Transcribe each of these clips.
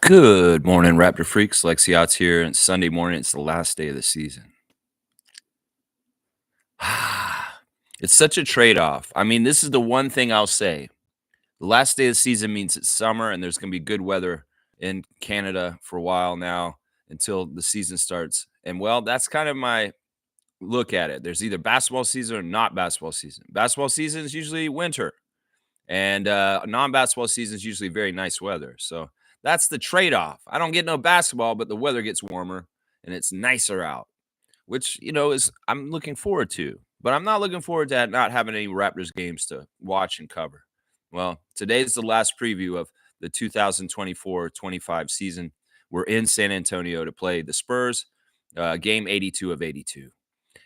Good morning, Raptor Freaks. Lexi Otts here. And it's Sunday morning. It's the last day of the season. It's such a trade-off. I mean, this is the one thing I'll say. The last day of the season means it's summer and there's going to be good weather in Canada for a while now until the season starts. And, well, that's kind of my look at it. There's either basketball season or not basketball season. Basketball season is usually winter. And non-basketball season is usually very nice weather. So that's the trade-off. I don't get no basketball, but the weather gets warmer and it's nicer out, which, is I'm looking forward to. But I'm not looking forward to not having any Raptors games to watch and cover. Well, today's the last preview of the 2024-25 season. We're in San Antonio to play the Spurs, game 82 of 82.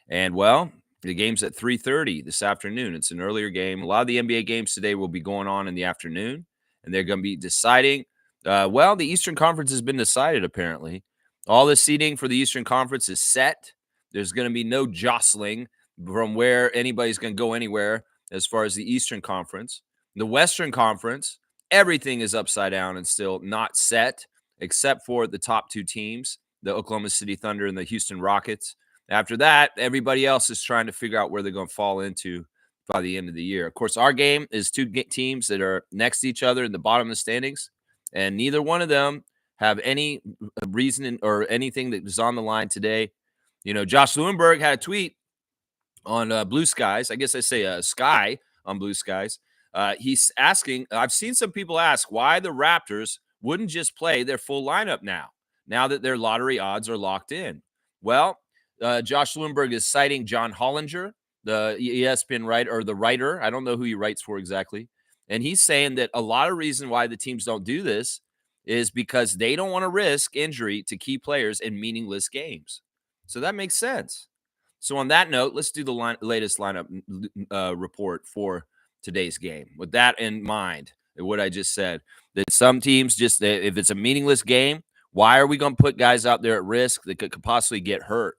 And, well, the game's at 3:30 this afternoon. It's an earlier game. A lot of the NBA games today will be going on in the afternoon, and they're going to be deciding. The Eastern Conference has been decided, apparently. All the seeding for the Eastern Conference is set. There's going to be no jostling from where anybody's going to go anywhere as far as the Eastern Conference. The Western Conference, everything is upside down and still not set, except for the top two teams, the Oklahoma City Thunder and the Houston Rockets. After that, everybody else is trying to figure out where they're going to fall into by the end of the year. Of course, our game is two teams that are next to each other in the bottom of the standings, and neither one of them have any reason or anything that was on the line today. Josh Lewenberg had a tweet on Blue Skies. I guess I say Sky on Blue Skies. He's asking, I've seen some people ask why the Raptors wouldn't just play their full lineup now that their lottery odds are locked in. Well, Josh Lewenberg is citing John Hollinger, the ESPN writer. I don't know who he writes for exactly. And he's saying that a lot of reason why the teams don't do this is because they don't want to risk injury to key players in meaningless games. So that makes sense. So on that note, let's do the latest lineup report for today's game. With that in mind, what I just said, that some teams just, if it's a meaningless game, why are we going to put guys out there at risk that could possibly get hurt?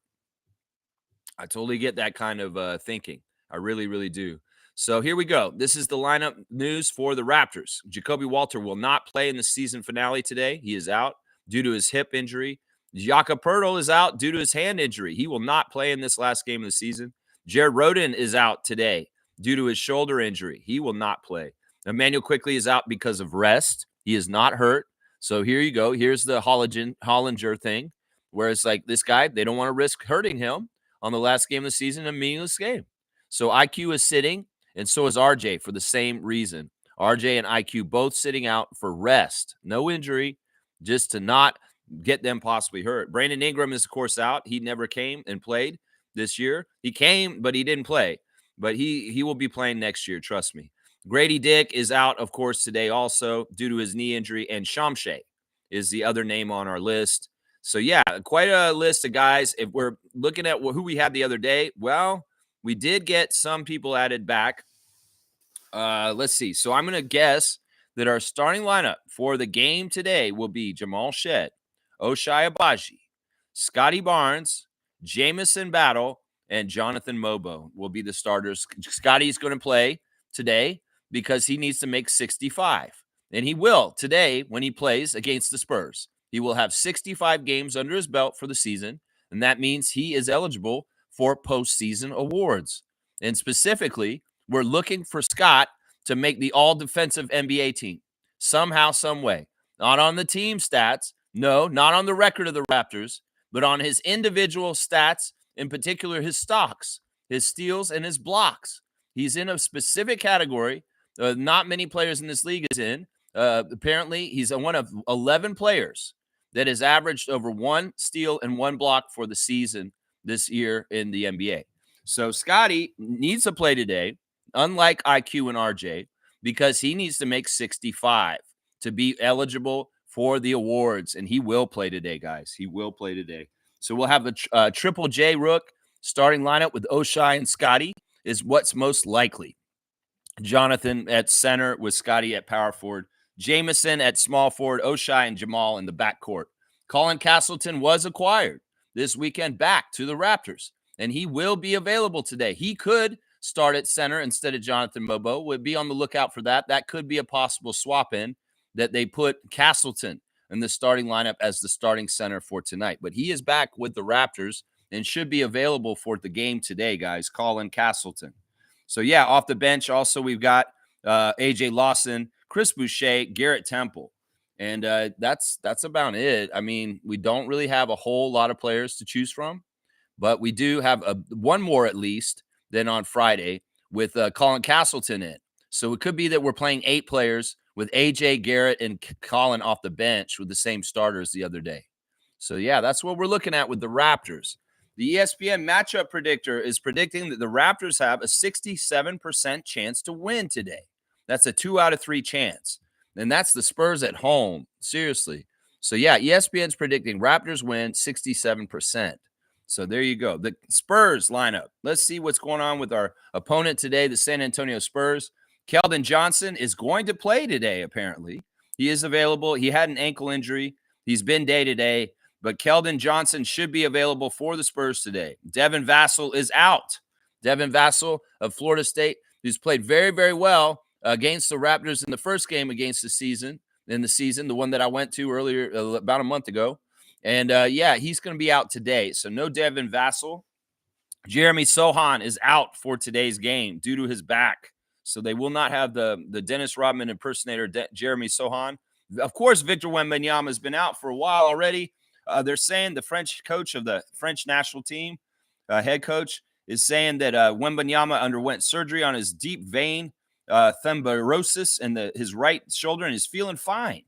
I totally get that kind of thinking. I really, really do. So here we go. This is the lineup news for the Raptors. Jacoby Walter will not play in the season finale today. He is out due to his hip injury. Jakob Poeltl is out due to his hand injury. He will not play in this last game of the season. Jared Rhoden is out today due to his shoulder injury. He will not play. Emmanuel Quickley is out because of rest. He is not hurt. So here you go. Here's the Hollinger thing, where it's like this guy, they don't want to risk hurting him on the last game of the season, a meaningless game. So IQ is sitting, and so is RJ for the same reason. RJ and IQ both sitting out for rest. No injury, just to not get them possibly hurt. Brandon Ingram is, of course, out. He never came and played this year. He came, but he didn't play. But he will be playing next year, trust me. Grady Dick is out, of course, today also due to his knee injury, and Shamshay is the other name on our list. So, yeah, quite a list of guys. If we're looking at who we had the other day, well, we did get some people added back. Let's see. So I'm going to guess that our starting lineup for the game today will be Jamal Shead, Ochai Agbaji, Scotty Barnes, Jamison Battle, and Jonathan Mobo will be the starters. Scotty's going to play today because he needs to make 65. And he will today when he plays against the Spurs. He will have 65 games under his belt for the season, and that means he is eligible for postseason awards. And specifically, we're looking for Scott to make the all-defensive NBA team somehow, some way. Not on the team stats, no, not on the record of the Raptors, but on his individual stats, in particular his stocks, his steals, and his blocks. He's in a specific category not many players in this league is in. Apparently, he's one of 11 players that has averaged over 1 steal and 1 block for the season this year in the NBA. So Scotty needs to play today, unlike IQ and RJ, because he needs to make 65 to be eligible for the awards, and he will play today, guys. He will play today. So we'll have a Triple J Rook starting lineup with Ochai and Scotty is what's most likely. Jonathan at center with Scotty at power forward. Jamison at small forward, Ochai and Jamal in the backcourt. Colin Castleton was acquired this weekend back to the Raptors, and he will be available today. He could start at center instead of Jonathan Mobo. Would be on the lookout for that. That could be a possible swap in that they put Castleton in the starting lineup as the starting center for tonight. But he is back with the Raptors and should be available for the game today, guys. Colin Castleton. So, yeah, off the bench, also we've got A.J. Lawson, Chris Boucher, Garrett Temple. And that's about it. I mean, we don't really have a whole lot of players to choose from, but we do have one more at least than on Friday with Colin Castleton in. So it could be that we're playing 8 players with AJ, Garrett, and Colin off the bench with the same starters the other day. So, yeah, that's what we're looking at with the Raptors. The ESPN matchup predictor is predicting that the Raptors have a 67% chance to win today. That's a 2 out of 3 chance. And that's the Spurs at home. Seriously. So, yeah, ESPN's predicting Raptors win 67%. So there you go. The Spurs lineup. Let's see what's going on with our opponent today, the San Antonio Spurs. Keldon Johnson is going to play today, apparently. He is available. He had an ankle injury. He's been day-to-day. But Keldon Johnson should be available for the Spurs today. Devin Vassell is out. Devin Vassell of Florida State, who's played very, very well against the Raptors in the first game against the season, the one that I went to earlier, about a month ago. And, yeah, he's going to be out today. So no Devin Vassell. Jeremy Sohan is out for today's game due to his back. So they will not have the Dennis Rodman impersonator, Jeremy Sohan. Of course, Victor Wembanyama has been out for a while already. They're saying the French coach of the French national team, head coach, is saying that Wembanyama underwent surgery on his deep vein thrombosis in his right shoulder and is feeling fine.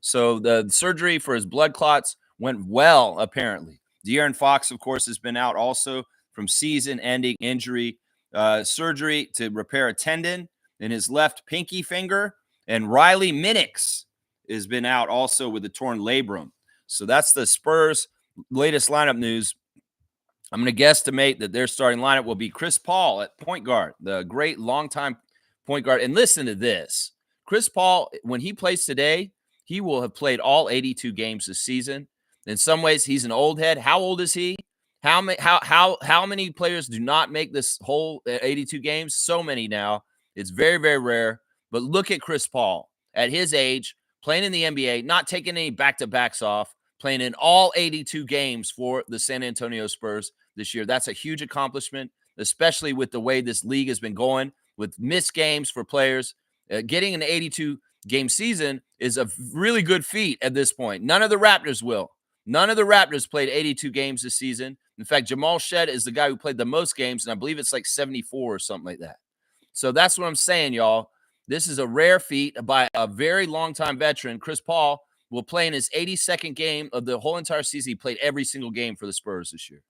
So the surgery for his blood clots went well, apparently. De'Aaron Fox, of course, has been out also from season-ending injury surgery to repair a tendon in his left pinky finger. And Riley Minix has been out also with a torn labrum. So that's the Spurs' latest lineup news. I'm going to guesstimate that their starting lineup will be Chris Paul at point guard, the great longtime point guard. And listen to this. Chris Paul, when he plays today, he will have played all 82 games this season. In some ways, he's an old head. How old is he? How many players do not make this whole 82 games? So many now. It's very, very rare. But look at Chris Paul at his age, playing in the NBA, not taking any back-to-backs off, playing in all 82 games for the San Antonio Spurs this year. That's a huge accomplishment, especially with the way this league has been going with missed games for players. Getting an 82-game season is a really good feat at this point. None of the Raptors will. None of the Raptors played 82 games this season. In fact, Jamal Shead is the guy who played the most games, and I believe it's like 74 or something like that. So that's what I'm saying, y'all. This is a rare feat by a very long-time veteran. Chris Paul will play in his 82nd game of the whole entire season. He played every single game for the Spurs this year.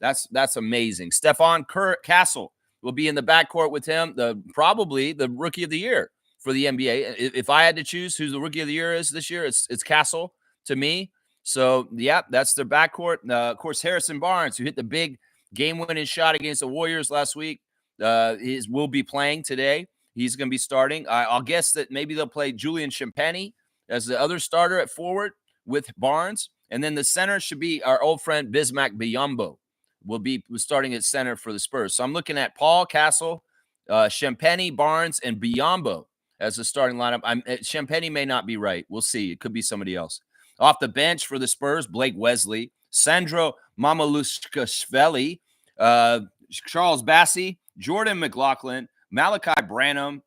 That's amazing. Stephon Castle will be in the backcourt with him, probably the rookie of the year for the NBA. If I had to choose who the rookie of the year is this year, it's Castle to me. So, yeah, that's their backcourt. Of course, Harrison Barnes, who hit the big game-winning shot against the Warriors last week, will be playing today. He's going to be starting. I'll guess that maybe they'll play Julian Champagnie as the other starter at forward with Barnes. And then the center should be our old friend Bismack Biyombo will be starting at center for the Spurs. So I'm looking at Paul, Castle, Champagnie, Barnes, and Biyombo as the starting lineup. Champagnie may not be right. We'll see. It could be somebody else. Off the bench for the Spurs, Blake Wesley, Sandro Mamukelashvili, Charles Bassey, Jordan McLaughlin, Malachi Branham,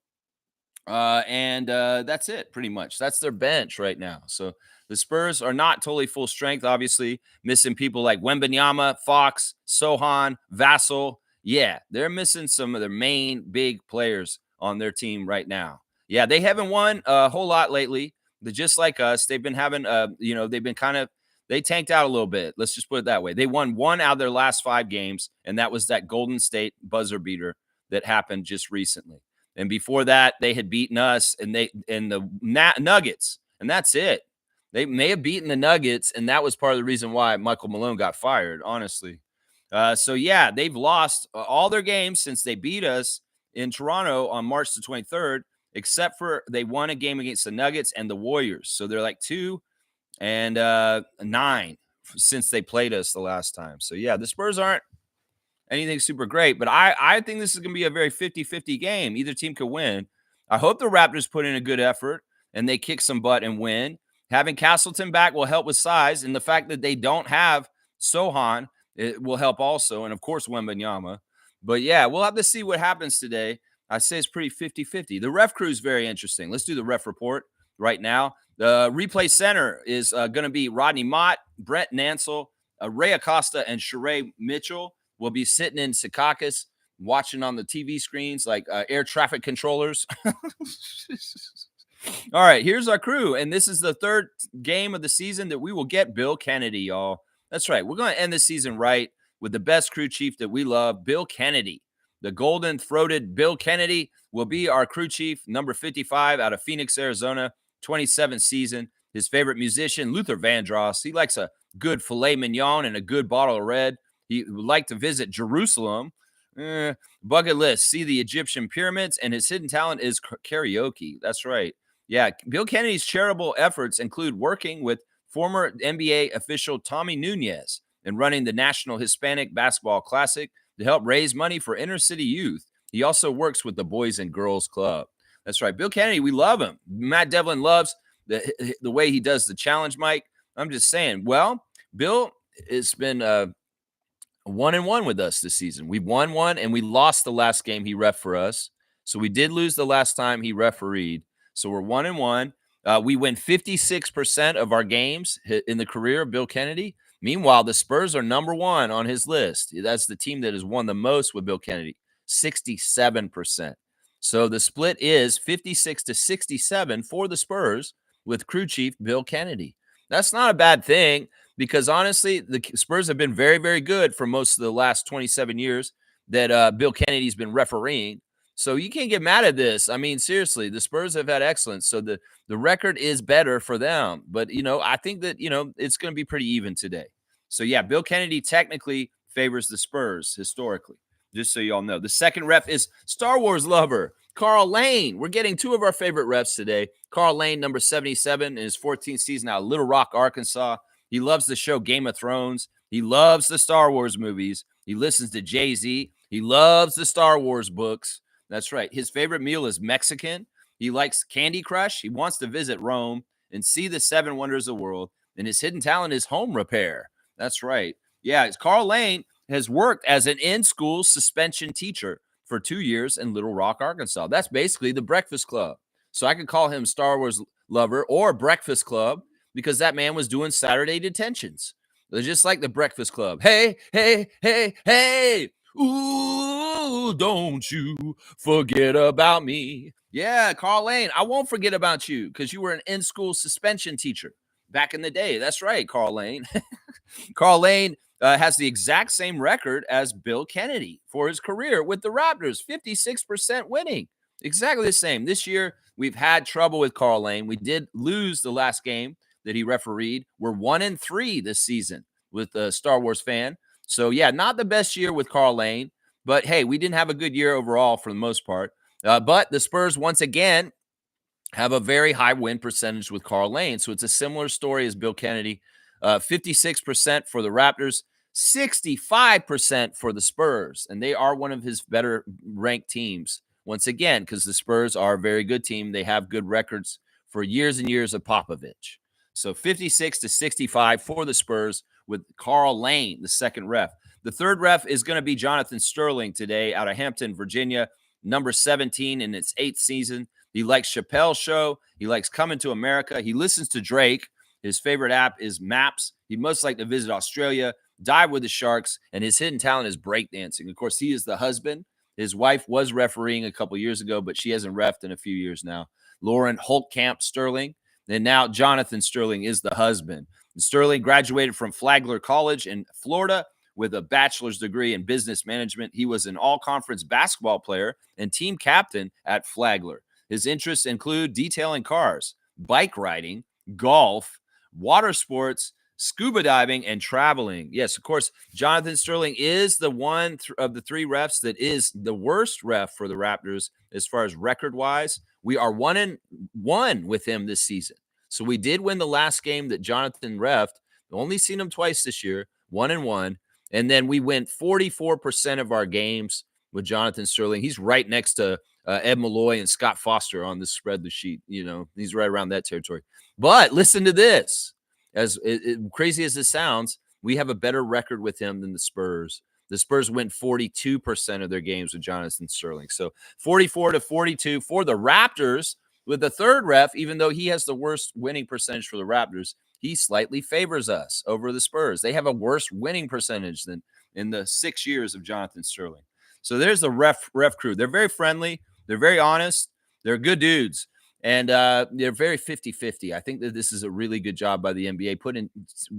and that's it pretty much. That's their bench right now. So the Spurs are not totally full strength, obviously, missing people like Wembanyama, Fox, Sohan, Vassell. Yeah, they're missing some of their main big players on their team right now. Yeah, they haven't won a whole lot lately. But just like us, they've been having, they tanked out a little bit. Let's just put it that way. They won 1 out of their last 5 games, and that was that Golden State buzzer beater that happened just recently. And before that, they had beaten us and the Nuggets, and that's it. They may have beaten the Nuggets, and that was part of the reason why Michael Malone got fired, honestly. So, yeah, they've lost all their games since they beat us in Toronto on March the 23rd. Except for they won a game against the Nuggets and the Warriors. So they're like 2-9 since they played us the last time. So, yeah, the Spurs aren't anything super great. But I think this is going to be a very 50-50 game. Either team could win. I hope the Raptors put in a good effort and they kick some butt and win. Having Castleton back will help with size, and the fact that they don't have Sohan, it will help also, and of course Wembanyama. But yeah, we'll have to see what happens today. I say it's pretty 50-50. The ref crew is very interesting. Let's do the ref report right now. The replay center is going to be Rodney Mott, Brett Nansel, Ray Acosta, and Sheree Mitchell will be sitting in Secaucus watching on the TV screens like air traffic controllers. All right, here's our crew. And this is the third game of the season that we will get Bill Kennedy, y'all. That's right. We're going to end the season right with the best crew chief that we love, Bill Kennedy. The golden-throated Bill Kennedy will be our crew chief, number 55 out of Phoenix, Arizona, 27th season. His favorite musician, Luther Vandross. He likes a good filet mignon and a good bottle of red. He would like to visit Jerusalem. Bucket list, see the Egyptian pyramids, and his hidden talent is karaoke. That's right. Yeah, Bill Kennedy's charitable efforts include working with former NBA official Tommy Nunez and running the National Hispanic Basketball Classic to help raise money for inner city youth. He also works with the Boys and Girls Club. That's right. Bill Kennedy, we love him. Matt Devlin loves the way he does the challenge, Mike. I'm just saying, well, Bill has been 1-1 with us this season. We won one and we lost the last game he ref for us. So we did lose the last time he refereed. So we're 1-1. We win 56% of our games in the career of Bill Kennedy. Meanwhile, the Spurs are number one on his list. That's the team that has won the most with Bill Kennedy, 67%. So the split is 56-67 for the Spurs with crew chief Bill Kennedy. That's not a bad thing because honestly, the Spurs have been very, very good for most of the last 27 years that Bill Kennedy's been refereeing. So you can't get mad at this. I mean, seriously, the Spurs have had excellence. So the record is better for them. But, I think that, it's going to be pretty even today. So, yeah, Bill Kennedy technically favors the Spurs historically, just so you all know. The second ref is Star Wars lover, Carl Lane. We're getting two of our favorite refs today. Carl Lane, number 77 in his 14th season out of Little Rock, Arkansas. He loves the show Game of Thrones. He loves the Star Wars movies. He listens to Jay-Z. He loves the Star Wars books. That's right. His favorite meal is Mexican. He likes Candy Crush. He wants to visit Rome and see the seven wonders of the world. And his hidden talent is home repair. That's right. Yeah, Carl Lane has worked as an in-school suspension teacher for 2 years in Little Rock, Arkansas. That's basically the Breakfast Club. So I could call him Star Wars lover or Breakfast Club because that man was doing Saturday detentions. They're just like the Breakfast Club. Hey, hey, hey, hey. Ooh, don't you forget about me. Yeah, Carl Lane, I won't forget about you because you were an in-school suspension teacher back in the day. That's right, Carl Lane. Carl Lane has the exact same record as Bill Kennedy for his career with the Raptors, 56% winning. Exactly the same. This year, we've had trouble with Carl Lane. We did lose the last game that he refereed. We're 1-3 this season with a Star Wars fan. So, yeah, not the best year with Carl Lane, but hey, we didn't have a good year overall for the most part. But the Spurs, once again, have a very high win percentage with Carl Lane. So it's a similar story as Bill Kennedy. 56% for the Raptors, 65% for the Spurs. And they are one of his better ranked teams, once again, because the Spurs are a very good team. They have good records for years and years of Popovich. So 56-65 for the Spurs with Carl Lane, the second ref. The third ref is going to be Jonathan Sterling today out of Hampton, Virginia, number 17 in its 8th season. He likes Chappelle's Show. He likes Coming to America. He listens to Drake. His favorite app is Maps. He'd most like to visit Australia, dive with the sharks, and his hidden talent is breakdancing. Of course, he is the husband. His wife was refereeing a couple years ago, but she hasn't reffed in a few years now. Lauren Holtkamp Sterling. And now Jonathan Sterling is the husband. Sterling graduated from Flagler College in Florida with a bachelor's degree in business management. He was an all-conference basketball player and team captain at Flagler. His interests include detailing cars, bike riding, golf, water sports, scuba diving, and traveling. Yes, of course, Jonathan Sterling is the one of the three refs that is the worst ref for the Raptors as far as record-wise. We are 1-1 with him this season. So we did win the last game that Jonathan refed. Only seen him twice this year, 1-1. And then we win 44% of our games with Jonathan Sterling. He's right next to Ed Malloy and Scott Foster on the spread the sheet. He's right around that territory. But listen to this. As crazy as this sounds, we have a better record with him than the Spurs. The Spurs win 42% of their games with Jonathan Sterling. So 44-42 for the Raptors with the third ref, even though he has the worst winning percentage for the Raptors, he slightly favors us over the Spurs. They have a worse winning percentage than in the 6 years of Jonathan Sterling. So there's the ref crew. They're very friendly. They're very honest. They're good dudes. And they're very 50-50. I think that this is a really good job by the NBA.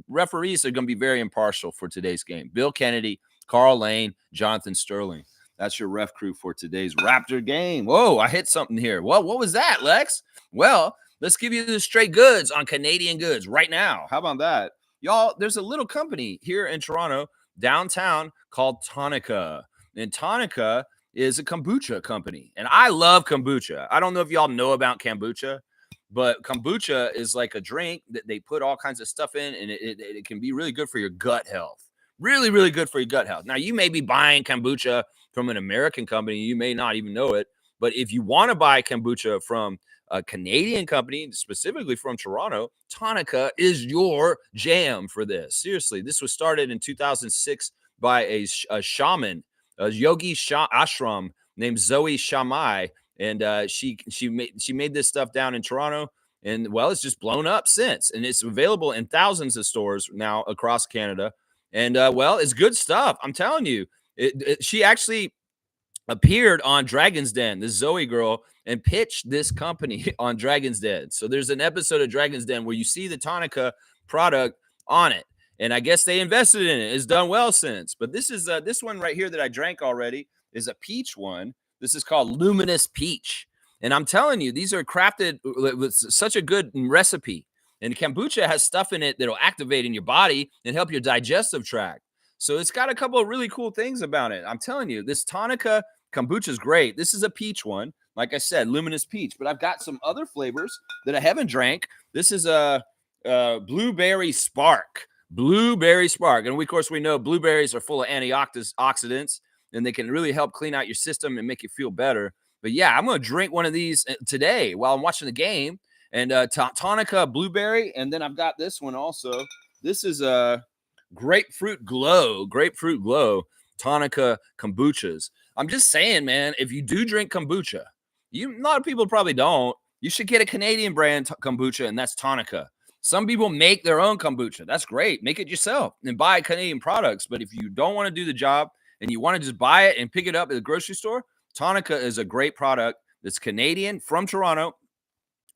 Referees are going to be very impartial for today's game. Bill Kennedy, Carl Lane, Jonathan Sterling. That's your ref crew for today's Raptor game. Whoa, I hit something here. Well, what was that, Lex? Well, let's give you the straight goods on Canadian goods right now. How about that? Y'all, there's a little company here in Toronto, downtown, called Tonica. And Tonica is a kombucha company. And I love kombucha. I don't know if y'all know about kombucha, but kombucha is like a drink that they put all kinds of stuff in, and it can be really good for your gut health. Really, really good for your gut health. Now, you may be buying kombucha from an American company. You may not even know it. But if you want to buy kombucha from a Canadian company, specifically from Toronto, Tonica is your jam for this. Seriously, this was started in 2006 by a shaman, a yogi ashram named Zoe Shamai, and she made this stuff down in Toronto, and well, it's just blown up since, and it's available in thousands of stores now across Canada, and well, it's good stuff. I'm telling you, she actually appeared on Dragon's Den, this Zoe girl, and pitched this company on Dragon's Den. So there's an episode of Dragon's Den where you see the Tonica product on it. And I guess they invested in it. It's done well since. But this is this one right here that I drank already is a peach one. This is called Luminous Peach. And I'm telling you, these are crafted with such a good recipe. And kombucha has stuff in it that'll activate in your body and help your digestive tract. So it's got a couple of really cool things about it. I'm telling you, this Tonica kombucha is great. This is a peach one. Like I said, luminous peach. But I've got some other flavors that I haven't drank. This is a blueberry spark. Blueberry spark. And of course, we know blueberries are full of antioxidants, and they can really help clean out your system and make you feel better. But yeah, I'm going to drink one of these today while I'm watching the game. And Tonica blueberry. And then I've got this one also. This is a grapefruit glow. Tonica kombuchas. I'm just saying, man, if you do drink kombucha, a lot of people probably don't. You should get a Canadian brand kombucha, and that's Tonica. Some people make their own kombucha. That's great. Make it yourself and buy Canadian products. But if you don't want to do the job and you want to just buy it and pick it up at the grocery store, Tonica is a great product that's Canadian from Toronto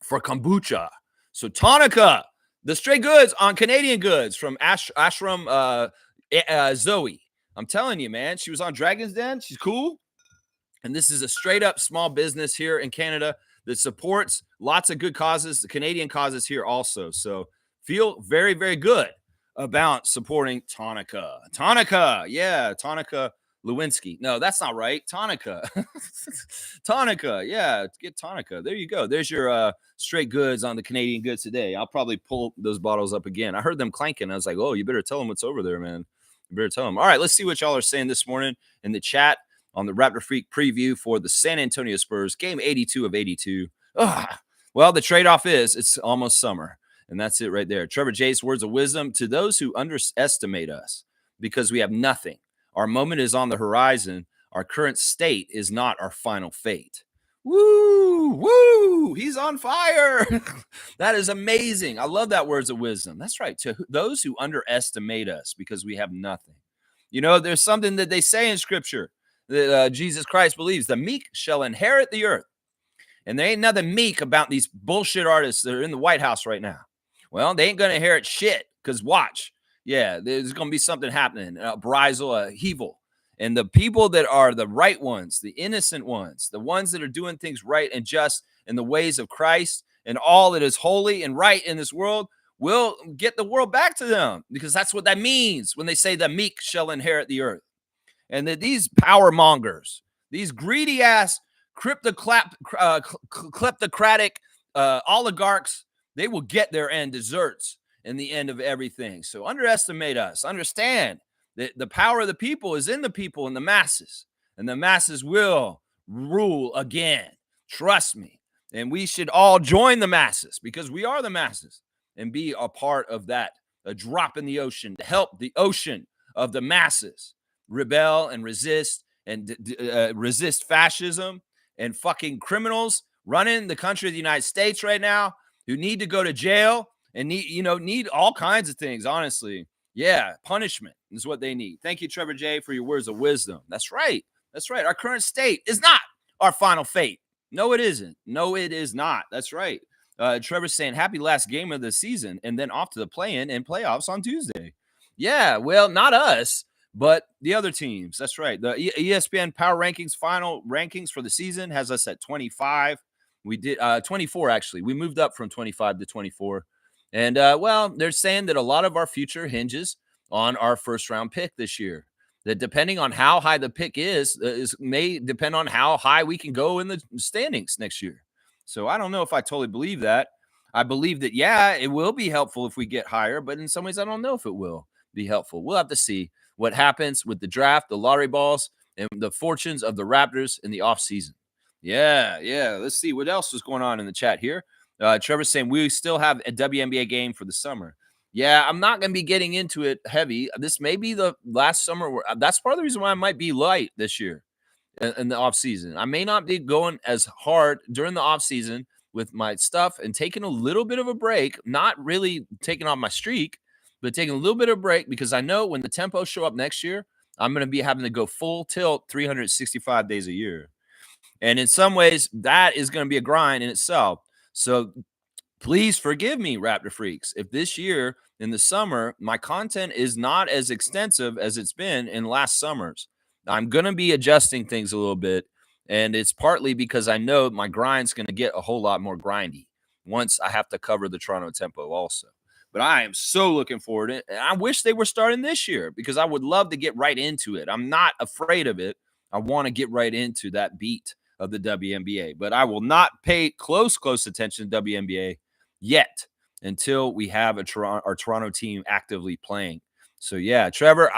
for kombucha. So Tonica, the straight goods on Canadian goods from Ashram Zoe. I'm telling you, man, she was on Dragon's Den. She's cool. And this is a straight up small business here in Canada that supports lots of good causes, the Canadian causes here also. So feel very, very good about supporting Tonica. Tonica, yeah, Tonica Lewinsky. No, that's not right. Tonica. Tonica, yeah, get Tonica. There you go. There's your straight goods on the Canadian goods today. I'll probably pull those bottles up again. I heard them clanking. I was like, oh, you better tell them what's over there, man. You better tell them. All right, let's see what y'all are saying this morning in the chat on the Raptor Freak preview for the San Antonio Spurs, game 82 of 82. Well, the trade-off is it's almost summer, and that's it right there. Trevor J's words of wisdom to those who underestimate us because we have nothing. Our moment is on the horizon. Our current state is not our final fate. Woo, woo, he's on fire. That is amazing. I love that words of wisdom. That's right. To those who underestimate us because we have nothing. You know, there's something that they say in scripture that Jesus Christ believes the meek shall inherit the earth. And there ain't nothing meek about these bullshit artists that are in the White House right now. Well, they ain't going to inherit shit because watch. Yeah, there's going to be something happening. Brisel, Hevel. And the people that are the right ones, the innocent ones, the ones that are doing things right and just in the ways of Christ and all that is holy and right in this world will get the world back to them, because that's what that means when they say the meek shall inherit the earth. And that these power mongers, these greedy ass kleptocratic oligarchs, they will get their end desserts in the end of everything. So underestimate us. Understand that the power of the people is in the people and the masses will rule again. Trust me. And we should all join the masses because we are the masses and be a part of that, a drop in the ocean to help the ocean of the masses rebel and resist and resist fascism and fucking criminals running the country of the United States right now who need to go to jail and need all kinds of things, honestly. Yeah, punishment is what they need. Thank you, Trevor J, for your words of wisdom. That's right. That's right. Our current state is not our final fate. No, it isn't. No, it is not. That's right. Trevor's saying happy last game of the season and then off to the play-in and playoffs on Tuesday. Yeah, well, not us, but the other teams. That's right. The ESPN Power Rankings final rankings for the season has us at 25. We did 24, actually. We moved up from 25 to 24. And, well, they're saying that a lot of our future hinges on our first-round pick this year. That depending on how high the pick is may depend on how high we can go in the standings next year. So I don't know if I totally believe that. I believe that, yeah, it will be helpful if we get higher, but in some ways I don't know if it will be helpful. We'll have to see what happens with the draft, the lottery balls, and the fortunes of the Raptors in the offseason. Yeah. Let's see what else is going on in the chat here. Trevor's saying we still have a WNBA game for the summer. Yeah, I'm not going to be getting into it heavy. This may be the last summer. That's part of the reason why I might be light this year in the off season. I may not be going as hard during the off season with my stuff and taking a little bit of a break, not really taking off my streak, but taking a little bit of a break because I know when the tempos show up next year, I'm going to be having to go full tilt 365 days a year. And in some ways, that is going to be a grind in itself. So please forgive me, Raptor Freaks, if this year in the summer, my content is not as extensive as it's been in last summers. I'm going to be adjusting things a little bit. And it's partly because I know my grind's going to get a whole lot more grindy once I have to cover the Toronto tempo also. But I am so looking forward to it. And I wish they were starting this year because I would love to get right into it. I'm not afraid of it. I want to get right into that beat of the WNBA. But I will not pay close attention to WNBA yet until we have our Toronto team actively playing. So, yeah, Trevor,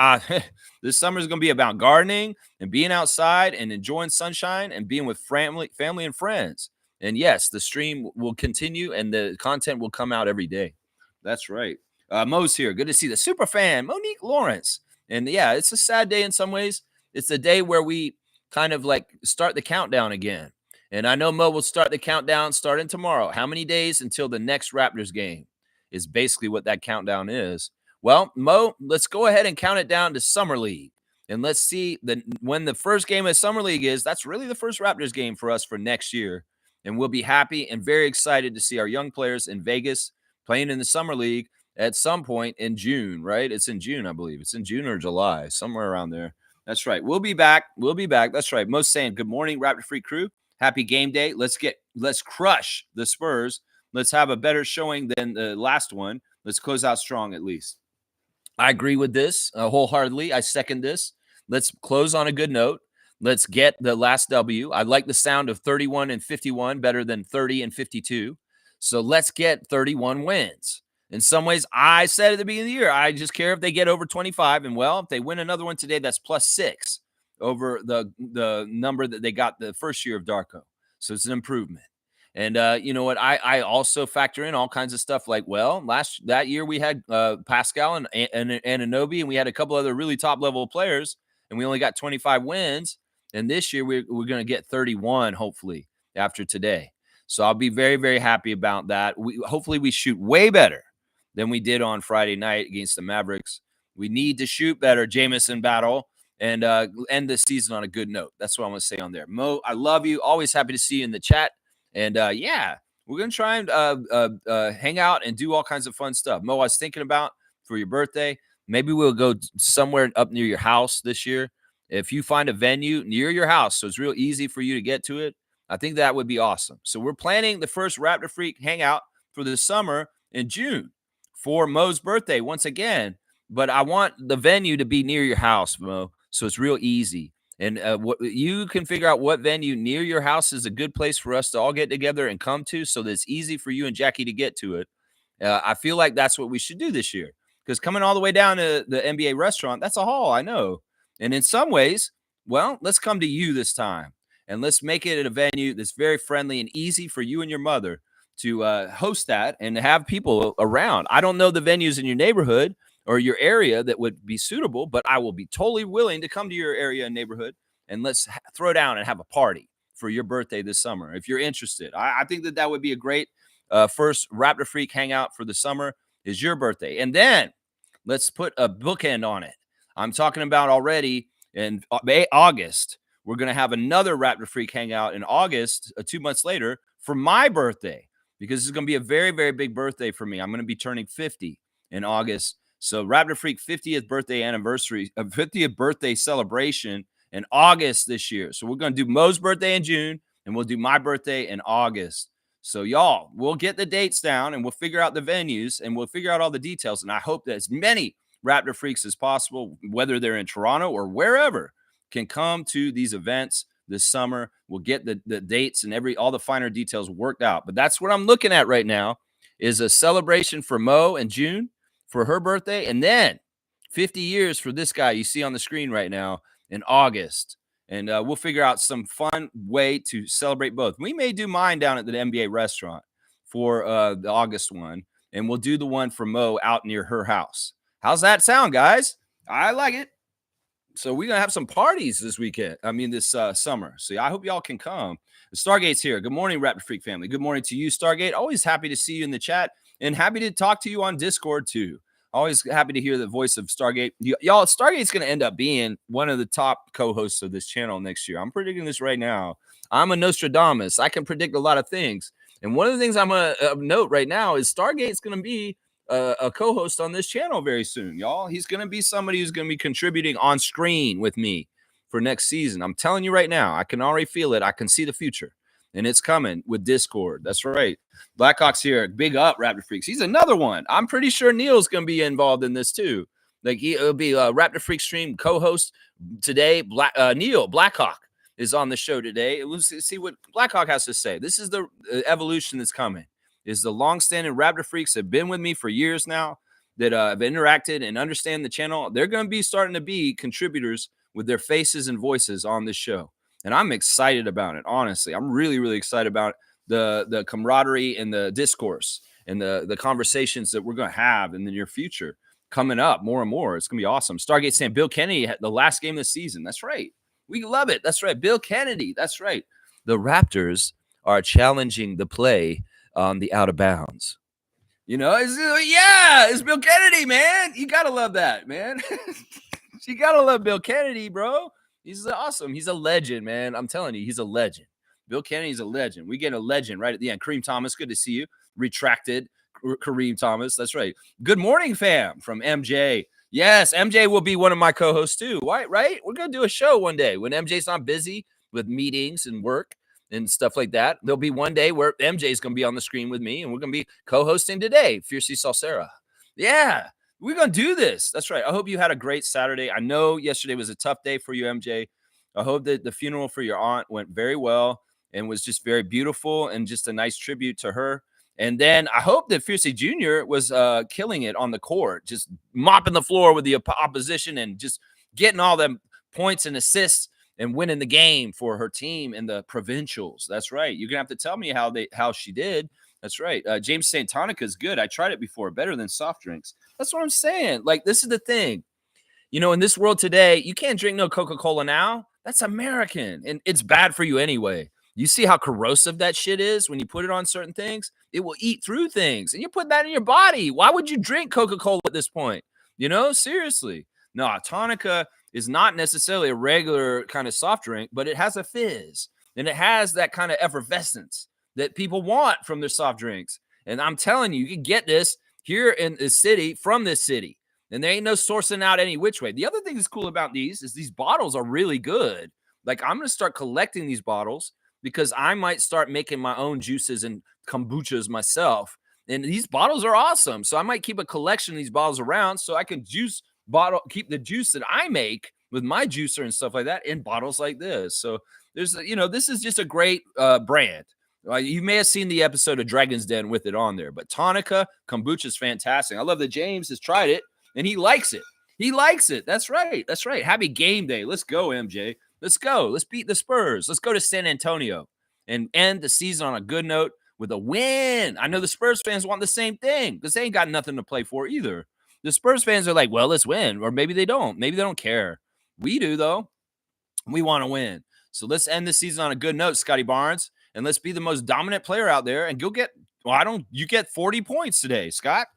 this summer is going to be about gardening and being outside and enjoying sunshine and being with family and friends. And, yes, the stream will continue and the content will come out every day. That's right. Mo's here. Good to see the super fan, Monique Lawrence. And, yeah, it's a sad day in some ways. It's the day where we kind of like start the countdown again. And I know Mo will start the countdown starting tomorrow. How many days until the next Raptors game is basically what that countdown is. Well, Mo, let's go ahead and count it down to Summer League. And let's see when the first game of Summer League is. That's really the first Raptors game for us for next year. And we'll be happy and very excited to see our young players in Vegas playing in the Summer League at some point in June, right? It's in June, I believe. It's in June or July, somewhere around there. That's right. We'll be back. That's right. Mo's saying, good morning, Raptor Free crew. Happy game day. Let's crush the Spurs. Let's have a better showing than the last one. Let's close out strong at least. I agree with this wholeheartedly. I second this. Let's close on a good note. Let's get the last W. I like the sound of 31 and 51 better than 30 and 52. So let's get 31 wins. In some ways, I said at the beginning of the year, I just care if they get over 25. And, well, if they win another one today, that's +6 over the number that they got the first year of Darko. So it's an improvement. And you know what? I also factor in all kinds of stuff like, well, that year we had Pascal and Anunoby, and we had a couple other really top level players, and we only got 25 wins. And this year we're going to get 31, hopefully, after today. So I'll be very, very happy about that. Hopefully we shoot way better than we did on Friday night against the Mavericks. We need to shoot better, Jameson battle, and end the season on a good note. That's what I'm going to say on there. Mo, I love you. Always happy to see you in the chat. And, yeah, we're going to try and hang out and do all kinds of fun stuff. Mo, I was thinking about for your birthday, maybe we'll go somewhere up near your house this year. If you find a venue near your house, so it's real easy for you to get to it, I think that would be awesome. So we're planning the first Raptor Freak hangout for the summer in June for Mo's birthday once again. But I want the venue to be near your house, Mo, so it's real easy. And what you can figure out what venue near your house is a good place for us to all get together and come to so that it's easy for you and Jackie to get to it. I feel like that's what we should do this year because coming all the way down to the NBA restaurant, that's a haul, I know. And in some ways, well, let's come to you this time. and let's make it at a venue that's very friendly and easy for you and your mother to host that and have people around. I don't know the venues in your neighborhood or your area that would be suitable, but I will be totally willing to come to your area and neighborhood, and let's throw down and have a party for your birthday this summer if you're interested. I think that would be a great first Raptor Freak hangout for the summer is your birthday. And then let's put a bookend on it. I'm talking about already in August. We're going to have another Raptor Freak hangout in August, 2 months later, for my birthday, because it's going to be a very, very big birthday for me. I'm going to be turning 50 in August. So Raptor Freak 50th birthday anniversary, 50th birthday celebration in August this year. So we're going to do Mo's birthday in June, and we'll do my birthday in August. So y'all, we'll get the dates down, and we'll figure out the venues, and we'll figure out all the details. And I hope that as many Raptor Freaks as possible, whether they're in Toronto or wherever, can come to these events this summer. We'll get the dates and all the finer details worked out. But that's what I'm looking at right now is a celebration for Mo in June for her birthday, and then 50 years for this guy you see on the screen right now in August. And we'll figure out some fun way to celebrate both. We may do mine down at the NBA restaurant for the August one, and we'll do the one for Mo out near her house. How's that sound, guys? I like it. So we're going to have some parties this weekend. This summer. So I hope y'all can come. Stargate's here. Good morning, Raptor Freak family. Good morning to you, Stargate. Always happy to see you in the chat and happy to talk to you on Discord too. Always happy to hear the voice of Stargate. Y'all, Stargate's going to end up being one of the top co-hosts of this channel next year. I'm predicting this right now. I'm a Nostradamus. I can predict a lot of things. And one of the things I'm going to note right now is Stargate's going to be a co-host on this channel very soon, y'all. He's going to be somebody who's going to be contributing on screen with me for next season. I'm telling you right now, I can already feel it. I can see the future, and it's coming with Discord. That's right. Blackhawk's here. Big up, Raptor Freaks. He's another one. I'm pretty sure Neil's going to be involved in this too. Like it'll be a Raptor Freak stream co-host today. Neil Blackhawk is on the show today. We'll see what Blackhawk has to say. This is the evolution that's coming. Is the long-standing Raptor Freaks that have been with me for years now that have interacted and understand the channel. They're going to be starting to be contributors with their faces and voices on this show. And I'm excited about it, honestly. I'm really, really excited about the camaraderie and the discourse and the conversations that we're going to have in the near future coming up more and more. It's going to be awesome. Stargate saying Bill Kennedy had the last game of the season. That's right. We love it. That's right. Bill Kennedy. That's right. The Raptors are challenging the play on the out of bounds. It's Bill Kennedy, man. You got to love that, man. You got to love Bill Kennedy, bro. He's awesome. He's a legend, man. I'm telling you, he's a legend. Bill Kennedy's a legend. We get a legend right at the end. Kareem Thomas, good to see you. Retracted Kareem Thomas. That's right. Good morning, fam, from MJ. Yes, MJ will be one of my co-hosts too. Why? Right? We're going to do a show one day when MJ's not busy with meetings and work and stuff like that. There'll be one day where MJ is going to be on the screen with me, and we're going to be co-hosting today. Fiercely Salsera. Yeah, we're going to do this. That's right. I hope you had a great Saturday. I know yesterday was a tough day for you, MJ. I hope that the funeral for your aunt went very well and was just very beautiful and just a nice tribute to her. And then I hope that Fiercely Jr. was killing it on the court, just mopping the floor with the opposition and just getting all them points and assists and winning the game for her team in the provincials. That's right. You're gonna have to tell me how she did. That's right. James saying Tonica is good. I tried it before, better than soft drinks. That's what I'm saying. Like, this is the thing. In this world today, you can't drink no Coca-Cola now. That's American, and it's bad for you anyway. You see how corrosive that shit is when you put it on certain things? It will eat through things, and you put that in your body. Why would you drink Coca-Cola at this point? Seriously. No, Tonica is not necessarily a regular kind of soft drink, but it has a fizz, and it has that kind of effervescence that people want from their soft drinks. And I'm telling you, you can get this here in the city from this city, and there ain't no sourcing out any which way. The other thing that's cool about these is these bottles are really good. Like, I'm going to start collecting these bottles because I might start making my own juices and kombuchas myself. And these bottles are awesome. So I might keep a collection of these bottles around so I can keep the juice that I make with my juicer and stuff like that in bottles like this. So there's, this is just a great brand. You may have seen the episode of Dragon's Den with it on there, but Tonica kombucha is fantastic. I love that James has tried it and he likes it. He likes it. That's right. That's right. Happy game day. Let's go, MJ. Let's go. Let's beat the Spurs. Let's go to San Antonio and end the season on a good note with a win. I know the Spurs fans want the same thing because they ain't got nothing to play for either. The Spurs fans are like, well, let's win. Or maybe they don't. Maybe they don't care. We do, though. We want to win. So let's end the season on a good note, Scotty Barnes, and let's be the most dominant player out there. And you get 40 points today, Scott.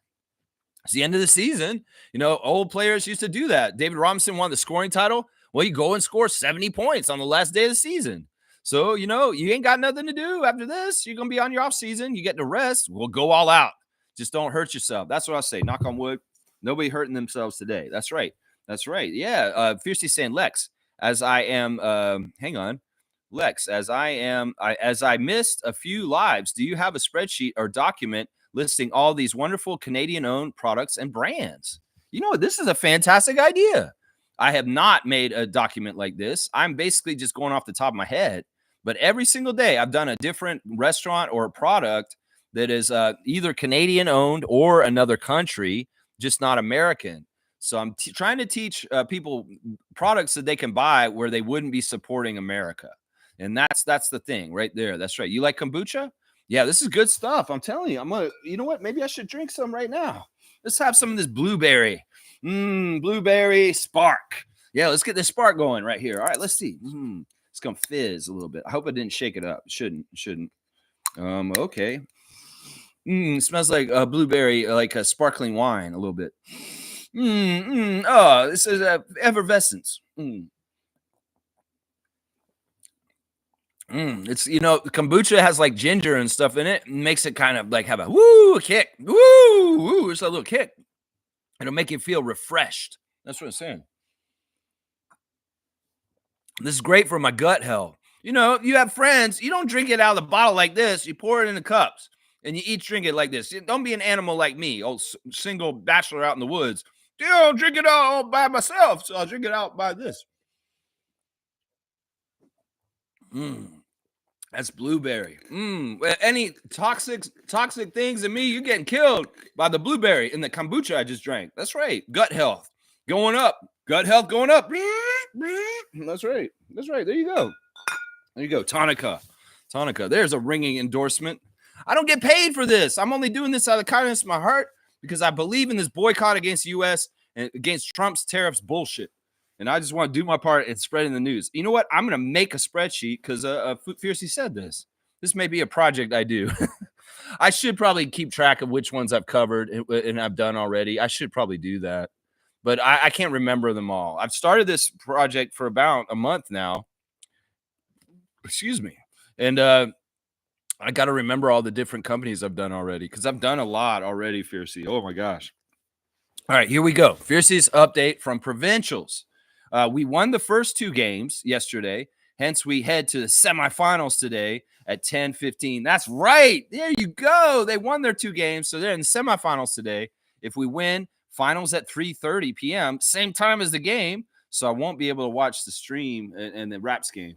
It's the end of the season. Old players used to do that. David Robinson won the scoring title. Well, you go and score 70 points on the last day of the season. So, you ain't got nothing to do after this. You're going to be on your off season. You get to rest. We'll go all out. Just don't hurt yourself. That's what I say. Knock on wood. Nobody hurting themselves today. That's right. Yeah. Fiercely saying, Lex, as I am, hang on. Lex, as I missed a few lives, do you have a spreadsheet or document listing all these wonderful Canadian-owned products and brands? This is a fantastic idea. I have not made a document like this. I'm basically just going off the top of my head. But every single day, I've done a different restaurant or product that is either Canadian-owned or another country, just not American. So I'm trying to teach people products that they can buy where they wouldn't be supporting America. And that's the thing right there. That's right. You like kombucha? Yeah, this is good stuff. I'm telling you. You know what? Maybe I should drink some right now. Let's have some of this blueberry. Blueberry spark. Yeah, let's get this spark going right here. All right, let's see. It's gonna fizz a little bit. I hope I didn't shake it up. Shouldn't. Okay. It smells like a blueberry, like a sparkling wine a little bit. Oh, this is effervescence. It's kombucha has like ginger and stuff in it. Makes it kind of like have a kick. Woo! It's a little kick. It'll make you feel refreshed. That's what I'm saying. This is great for my gut health. You have friends. You don't drink it out of the bottle like this. You pour it in the cups and you each drink it like this. Don't be an animal like me, old single bachelor out in the woods. I'll drink it all by myself, so I'll drink it out by this. That's blueberry. Any toxic things in me, you're getting killed by the blueberry in the kombucha I just drank. That's right. Gut health going up. Gut health going up. That's right. There you go. Tonica. There's a ringing endorsement. I don't get paid for this. I'm only doing this out of the kindness of my heart because I believe in this boycott against the U.S. and against Trump's tariffs bullshit. And I just want to do my part in spreading the news. You know what? I'm going to make a spreadsheet because Fiercely said this. This may be a project I do. I should probably keep track of which ones I've covered and I've done already. I should probably do that. But I can't remember them all. I've started this project for about a month now. Excuse me. And I got to remember all the different companies I've done already because I've done a lot already, Fiercely. Oh, my gosh. All right, here we go. Fiercely's update from Provincials. We won the first two games yesterday. Hence, we head to the semifinals today at 10:15. That's right. There you go. They won their two games, so they're in the semifinals today. If we win, finals at 3:30 p.m., same time as the game, so I won't be able to watch the stream and the Raps game.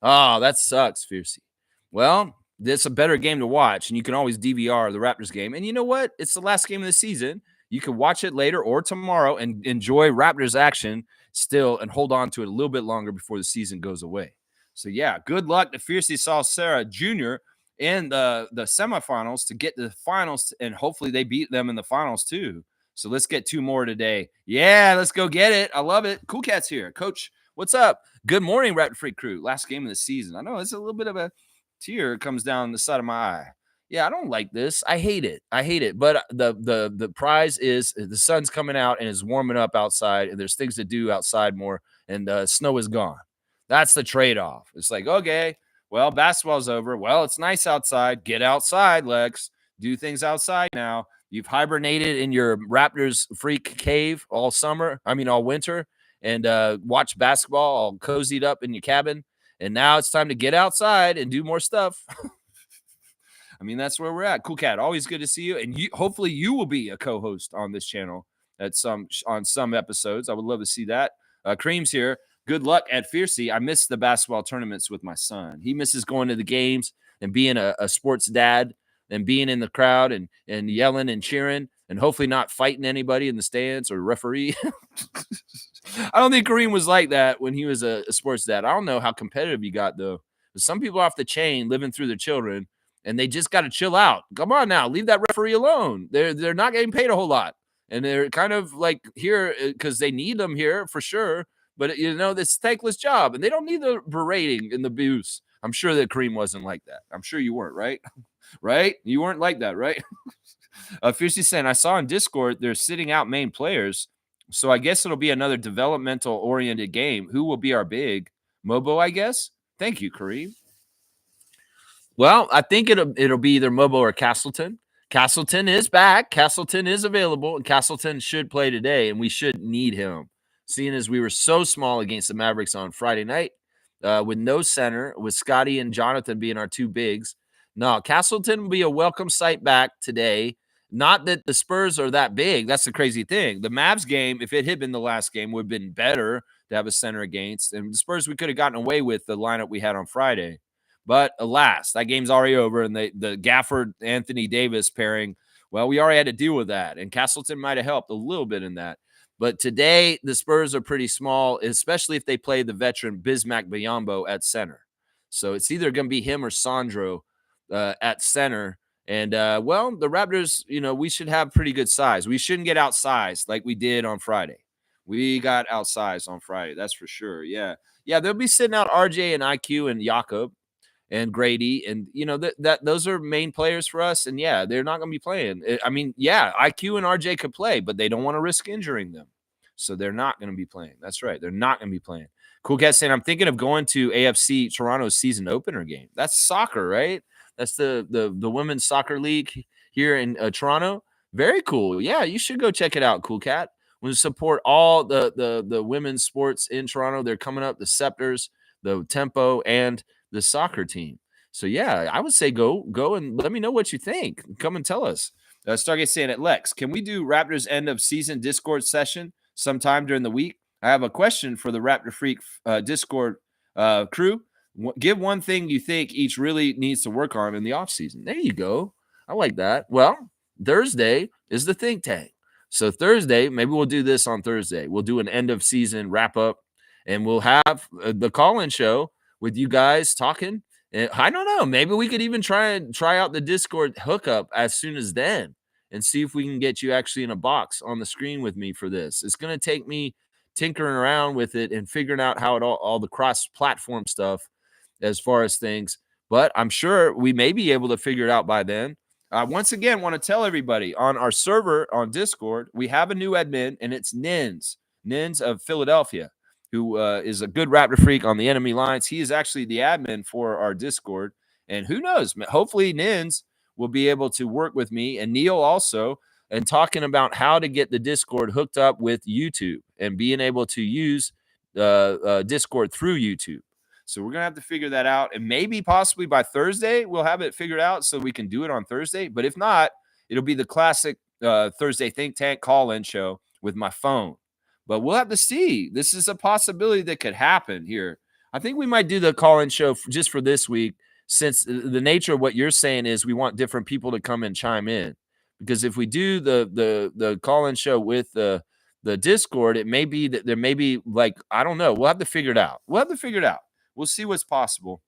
Oh, that sucks, Fiercely. Well, it's a better game to watch, and you can always DVR the Raptors game. And you know what? It's the last game of the season. You can watch it later or tomorrow and enjoy Raptors action still and hold on to it a little bit longer before the season goes away. So, yeah, good luck to Fiercely Sarah Jr. in the semifinals to get to the finals, and hopefully they beat them in the finals too. So let's get two more today. Yeah, let's go get it. I love it. Cool Cat's here. Coach, what's up? Good morning, Raptor Freak crew. Last game of the season. I know it's a little bit of a tear comes down the side of my eye. Yeah, I don't like this. I hate it. But the prize is the sun's coming out and it's warming up outside, and there's things to do outside more, and snow is gone. That's the trade-off. It's like, okay, well, basketball's over. Well, it's nice outside. Get outside, Lex. Do things outside now. You've hibernated in your Raptors freak cave all winter, and watch basketball all cozied up in your cabin. And now it's time to get outside and do more stuff. I mean, that's where we're at. Cool Cat, always good to see you. And hopefully you will be a co-host on this channel on some episodes. I would love to see that. Cream's here. Good luck at Fiercely. I miss the basketball tournaments with my son. He misses going to the games and being a sports dad and being in the crowd and yelling and cheering and hopefully not fighting anybody in the stands or referee. I don't think Kareem was like that when he was a sports dad. I don't know how competitive he got though. But some people are off the chain living through their children, and they just got to chill out. Come on now, leave that referee alone. They're not getting paid a whole lot, and they're kind of like here because they need them here for sure. But this thankless job, and they don't need the berating and the abuse. I'm sure that Kareem wasn't like that. I'm sure you weren't, right? Right? You weren't like that, right? Fiercely saying, I saw in Discord they're sitting out main players. So I guess it'll be another developmental oriented game. Who will be our big? Mobo, I guess. Thank you, Kareem. Well, I think it'll be either Mobo or Castleton. Castleton is back. Castleton is available, and Castleton should play today, and we should need him. Seeing as we were so small against the Mavericks on Friday night, with no center, with Scotty and Jonathan being our two bigs. No, Castleton will be a welcome sight back today. Not that the Spurs are that big. That's the crazy thing. The Mavs game, if it had been the last game, would have been better to have a center against. And the Spurs, we could have gotten away with the lineup we had on Friday. But alas, that game's already over. And the Gafford-Anthony Davis pairing, well, we already had to deal with that. And Castleton might have helped a little bit in that. But today, the Spurs are pretty small, especially if they play the veteran Bismack Biyombo at center. So it's either going to be him or Sandro at center. And, well, the Raptors, we should have pretty good size. We shouldn't get outsized like we did on Friday. We got outsized on Friday. That's for sure. Yeah. Yeah, they'll be sitting out RJ and IQ and Jakob and Grady. And, that those are main players for us. And, yeah, they're not going to be playing. I mean, yeah, IQ and RJ could play, but they don't want to risk injuring them. So they're not going to be playing. That's right. They're not going to be playing. Cool Cat saying, I'm thinking of going to AFC Toronto's season opener game. That's soccer, right? That's the women's soccer league here in Toronto. Very cool. Yeah, you should go check it out, Cool Cat. We support all the women's sports in Toronto. They're coming up, the Scepters, the Tempo, and the soccer team. So, yeah, I would say go and let me know what you think. Come and tell us. Stargate saying it, Lex, can we do Raptors end of season Discord session sometime during the week? I have a question for the Raptor Freak Discord crew. Give one thing you think each really needs to work on in the offseason. There you go. I like that. Well, Thursday is the think tank. So Thursday, maybe we'll do this on Thursday. We'll do an end of season wrap up, and we'll have the call-in show with you guys talking. And I don't know. Maybe we could even try out the Discord hookup as soon as then and see if we can get you actually in a box on the screen with me for this. It's going to take me tinkering around with it and figuring out how it all the cross-platform stuff as far as things. But I'm sure we may be able to figure it out by then. Once again, want to tell everybody on our server on Discord, we have a new admin, and it's Nins of Philadelphia, who is a good Raptor freak on the enemy lines. He is actually the admin for our Discord. And who knows, hopefully Nins will be able to work with me and Neil also, and talking about how to get the Discord hooked up with YouTube and being able to use Discord through YouTube. So we're going to have to figure that out. And maybe possibly by Thursday, we'll have it figured out so we can do it on Thursday. But if not, it'll be the classic Thursday Think Tank call-in show with my phone. But we'll have to see. This is a possibility that could happen here. I think we might do the call-in show just for this week, since the nature of what you're saying is we want different people to come and chime in. Because if we do the call-in show with the Discord, it may be that there may be I don't know. We'll have to figure it out. We'll see what's possible.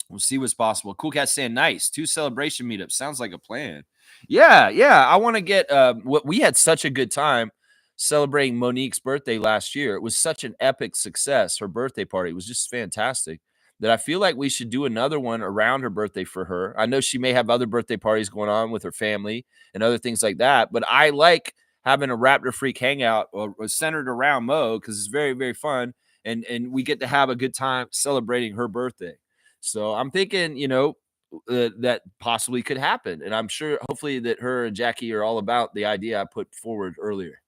Cool Cat saying nice. 2 celebration meetups. Sounds like a plan. Yeah. I want to get what we had such a good time celebrating Monique's birthday last year. It was such an epic success. Her birthday party was just fantastic that I feel like we should do another one around her birthday for her. I know she may have other birthday parties going on with her family and other things like that, but I like having a Raptor Freak hangout or centered around Mo because it's very, very fun. And we get to have a good time celebrating her birthday. So I'm thinking, that possibly could happen. And I'm sure, hopefully, that her and Jackie are all about the idea I put forward earlier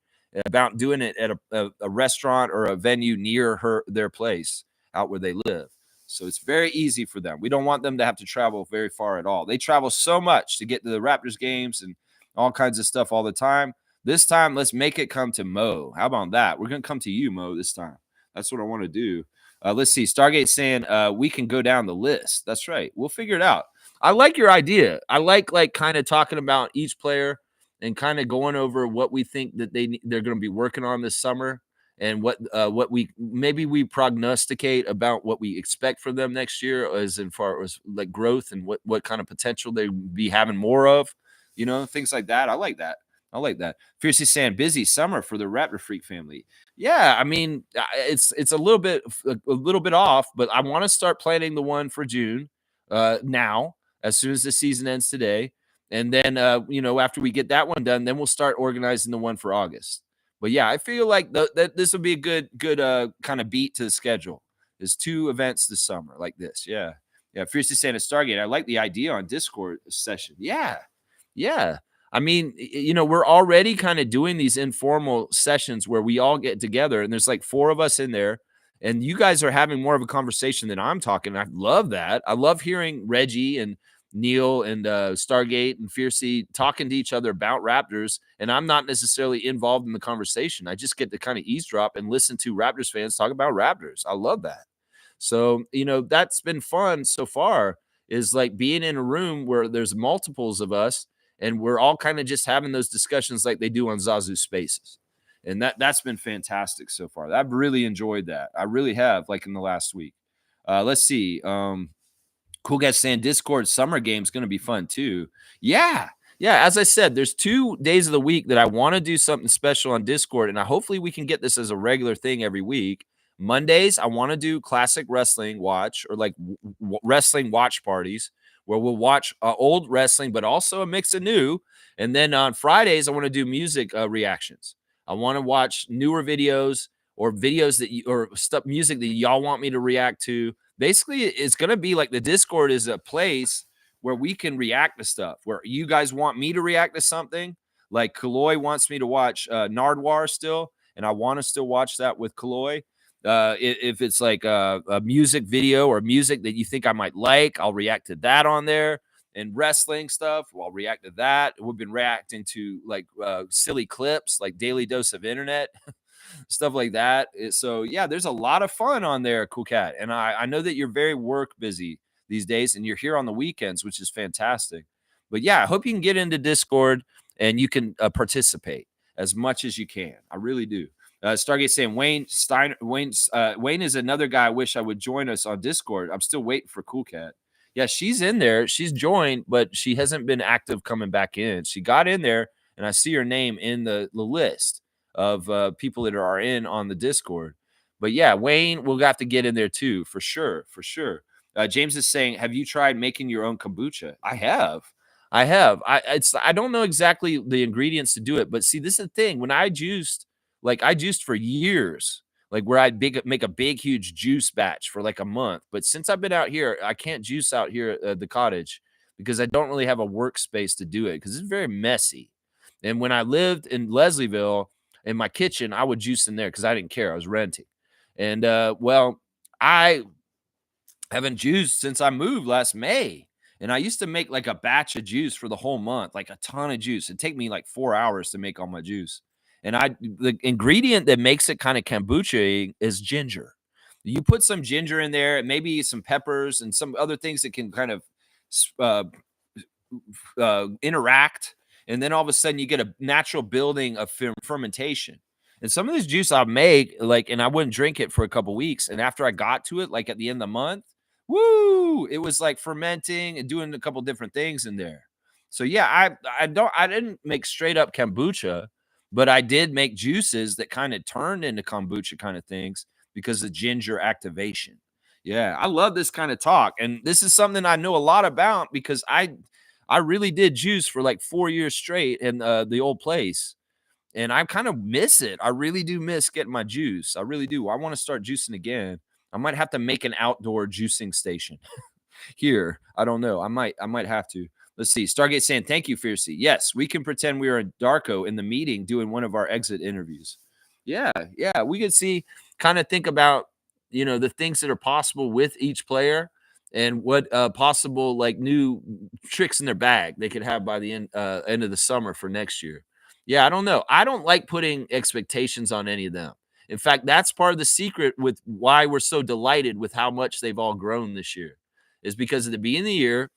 about doing it at a restaurant or a venue near their place out where they live. So it's very easy for them. We don't want them to have to travel very far at all. They travel so much to get to the Raptors games and all kinds of stuff all the time. This time, let's make it come to Mo. How about that? We're going to come to you, Mo, this time. That's what I want to do. Let's see. Stargate saying we can go down the list. That's right. We'll figure it out. I like your idea. I like kind of talking about each player and kind of going over what we think that they're going to be working on this summer and what we prognosticate about what we expect from them next year, as in far as like growth and what kind of potential they be having more of, things like that. I like that. I like that. Fiercely saying busy summer for the Raptor Freak family. Yeah, I mean, it's a little bit off, but I want to start planning the one for June now, as soon as the season ends today. And then after we get that one done, then we'll start organizing the one for August. But yeah, I feel like that this will be a good kind of beat to the schedule. There's 2 events this summer like this. Yeah. Yeah. Fiercely saying a Stargate. I like the idea on Discord session. Yeah. Yeah. I mean, we're already kind of doing these informal sessions where we all get together and there's like 4 of us in there. And you guys are having more of a conversation than I'm talking. I love that. I love hearing Reggie and Neil and Stargate and Fiercey talking to each other about Raptors, and I'm not necessarily involved in the conversation. I just get to kind of eavesdrop and listen to Raptors fans talk about Raptors. I love that. So, that's been fun so far, is like being in a room where there's multiples of us and we're all kind of just having those discussions like they do on Zazu Spaces. And that's been fantastic so far. I've really enjoyed that. I really have, like in the last week. Let's see. Cool guys saying Discord summer game is going to be fun too. Yeah. Yeah. As I said, there's 2 days of the week that I want to do something special on Discord. And hopefully we can get this as a regular thing every week. Mondays, I want to do classic wrestling watch, or like wrestling watch parties where we'll watch old wrestling, but also a mix of new. And then on Fridays, I want to do music reactions. I want to watch newer videos or videos or stuff, music that y'all want me to react to. Basically, it's going to be like the Discord is a place where we can react to stuff, where you guys want me to react to something. Like Kaloy wants me to watch Nardwar still, and I want to still watch that with Kaloy. If it's like a music video or music that you think I might like, I'll react to that on there. And wrestling stuff, well, I'll react to that. We've been reacting to like silly clips, like Daily Dose of Internet. Stuff like that. So yeah, there's a lot of fun on there, Cool Cat. And I know that you're very work busy these days and you're here on the weekends, which is fantastic. But yeah, I hope you can get into Discord and you can participate as much as you can. I really do. Stargate saying Wayne is another guy I wish I would join us on Discord. I'm still waiting for Cool Cat. Yeah, she's in there. She's joined, but she hasn't been active coming back in. She got in there and I see her name in the list of people that are in on the Discord. But yeah, Wayne will have to get in there too, for sure, for sure. James is saying, have you tried making your own kombucha? I have. I don't know exactly the ingredients to do it, but see, this is the thing. When I juiced for years, like where I'd make a big, huge juice batch for like a month. But since I've been out here, I can't juice out here at the cottage because I don't really have a workspace to do it because it's very messy. And when I lived in Leslieville, in my kitchen, I would juice in there because I didn't care. I was renting. And well, I haven't juiced since I moved last May. And I used to make like a batch of juice for the whole month, like a ton of juice. It'd take me like 4 hours to make all my juice. And the ingredient that makes it kind of kombucha is ginger. You put some ginger in there, and maybe some peppers and some other things that can kind of interact. And then all of a sudden you get a natural building of fermentation. And some of this juice I'll make, and I wouldn't drink it for a couple weeks. And after I got to it, like at the end of the month, woo, it was like fermenting and doing a couple different things in there. So yeah, I didn't make straight up kombucha, but I did make juices that kind of turned into kombucha kind of things because of ginger activation. Yeah, I love this kind of talk. And this is something I know a lot about because I really did juice for like 4 years straight in the old place. And I kind of miss it. I really do miss getting my juice. I really do. I want to start juicing again. I might have to make an outdoor juicing station here. I don't know. I might have to. Let's see. Stargate saying, thank you, Fiercey. Yes, we can pretend we are in Darko in the meeting doing one of our exit interviews. Yeah. We could kind of think about, the things that are possible with each player and what possible like new tricks in their bag they could have by the end of the summer for next year. Yeah, I don't know. I don't like putting expectations on any of them. In fact, that's part of the secret with why we're so delighted with how much they've all grown this year, is because at the beginning of the year,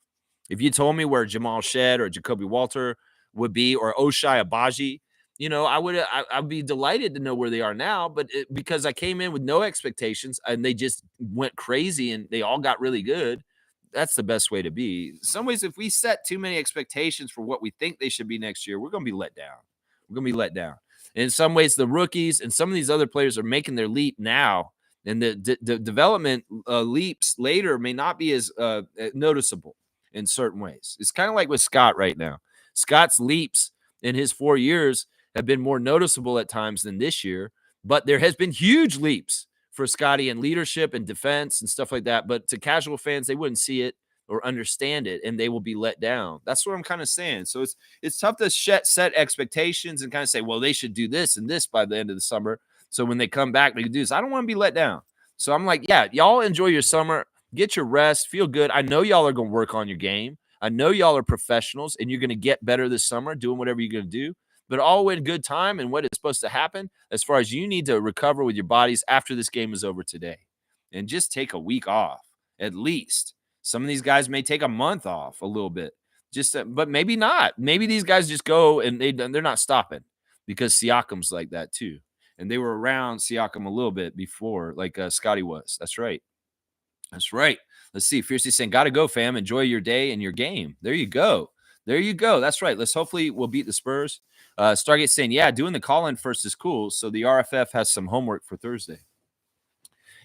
if you told me where Jamal Shed or Jacoby Walter would be or Oshai Abaji, I'd be delighted to know where they are now, but because I came in with no expectations and they just went crazy and they all got really good. That's the best way to be. In some ways, if we set too many expectations for what we think they should be next year, we're going to be let down. We're going to be let down. In some ways, the rookies and some of these other players are making their leap now, and the development leaps later may not be as noticeable in certain ways. It's kind of like with Scott right now. Scott's leaps in his 4 years have been more noticeable at times than this year, but there has been huge leaps for Scotty in leadership and defense and stuff like that. But to casual fans, they wouldn't see it or understand it, and they will be let down. That's what I'm kind of saying. So it's tough to set expectations and kind of say, well, they should do this and this by the end of the summer. So when they come back, they can do this. I don't want to be let down. So I'm like, yeah, y'all enjoy your summer, get your rest, feel good. I know y'all are going to work on your game. I know y'all are professionals, and you're going to get better this summer doing whatever you're going to do. But all in good time and what is supposed to happen as far as you need to recover with your bodies after this game is over today. And just take a week off, at least. Some of these guys may take a month off a little bit. But maybe not. Maybe these guys just go and they're not stopping because Siakam's like that too. And they were around Siakam a little bit before, like Scotty was. That's right. That's right. Let's see. Fiercely saying, got to go, fam. Enjoy your day and your game. There you go. There you go. That's right. Hopefully we'll beat the Spurs. Stargate saying, yeah, doing the call-in first is cool. So the RFF has some homework for Thursday.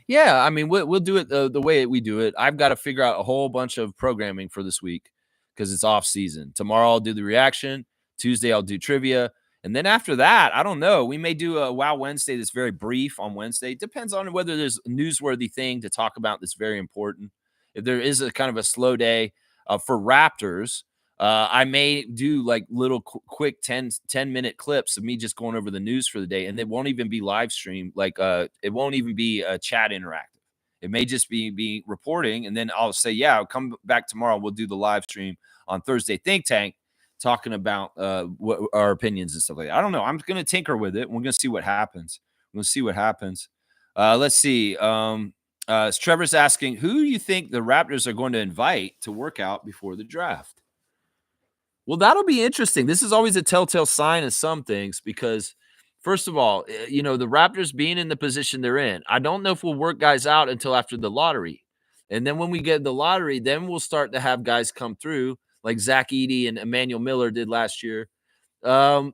Yeah, I mean, we'll do it the way we do it. I've got to figure out a whole bunch of programming for this week because it's off season. Tomorrow I'll do the reaction. Tuesday I'll do trivia. And then after that, I don't know. We may do a Wow Wednesday that's very brief on Wednesday. It depends on whether there's a newsworthy thing to talk about that's very important. If there is a kind of a slow day for Raptors, I may do like little quick 10-minute clips of me just going over the news for the day, and it won't even be live streamed. Like it won't even be a chat interactive. It may just be reporting, and then I'll say, yeah, I'll come back tomorrow. We'll do the live stream on Thursday Think Tank, talking about what our opinions and stuff like that. I don't know. I'm going to tinker with it. We're going to see what happens. We'll see what happens. Let's see. Trevor's asking, who do you think the Raptors are going to invite to work out before the draft? Well, that'll be interesting. This is always a telltale sign of some things because, first of all, the Raptors being in the position they're in, I don't know if we'll work guys out until after the lottery. And then when we get the lottery, then we'll start to have guys come through like Zach Edey and Emmanuel Miller did last year. Man,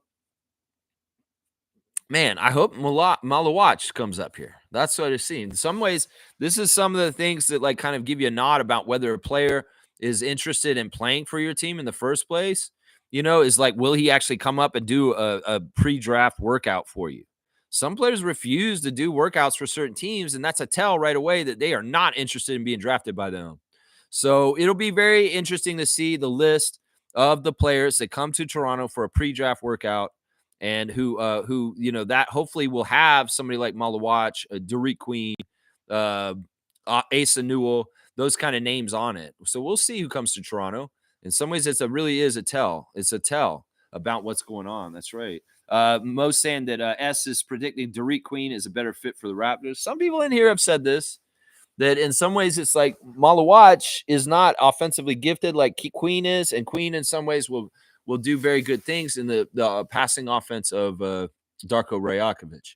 I hope Malawach comes up here. That's what I've seen. In some ways, this is some of the things that like kind of give you a nod about whether a player is interested in playing for your team in the first place. Is like, will he actually come up and do a pre-draft workout for you? Some players refuse to do workouts for certain teams, and that's a tell right away that they are not interested in being drafted by them. So it'll be very interesting to see the list of the players that come to Toronto for a pre-draft workout and who that hopefully will have somebody like Malawach, Derek Queen, Asa Newell, those kind of names on it. So we'll see who comes to Toronto. In some ways, really is a tell. It's a tell about what's going on. That's right. Mo saying that S is predicting Derek Queen is a better fit for the Raptors. Some people in here have said this, that in some ways it's like Malawach is not offensively gifted like Queen is, and Queen in some ways will do very good things in the passing offense of Darko Rajakovic.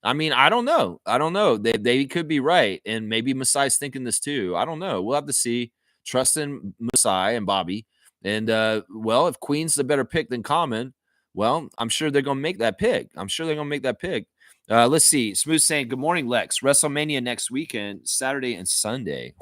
I mean, I don't know. They could be right, and maybe Masai's thinking this too. I don't know. We'll have to see. Trust in Masai and Bobby. And, if Queen's the better pick than Common, well, I'm sure they're going to make that pick. Let's see. Smooth saying, good morning, Lex. WrestleMania next weekend, Saturday and Sunday.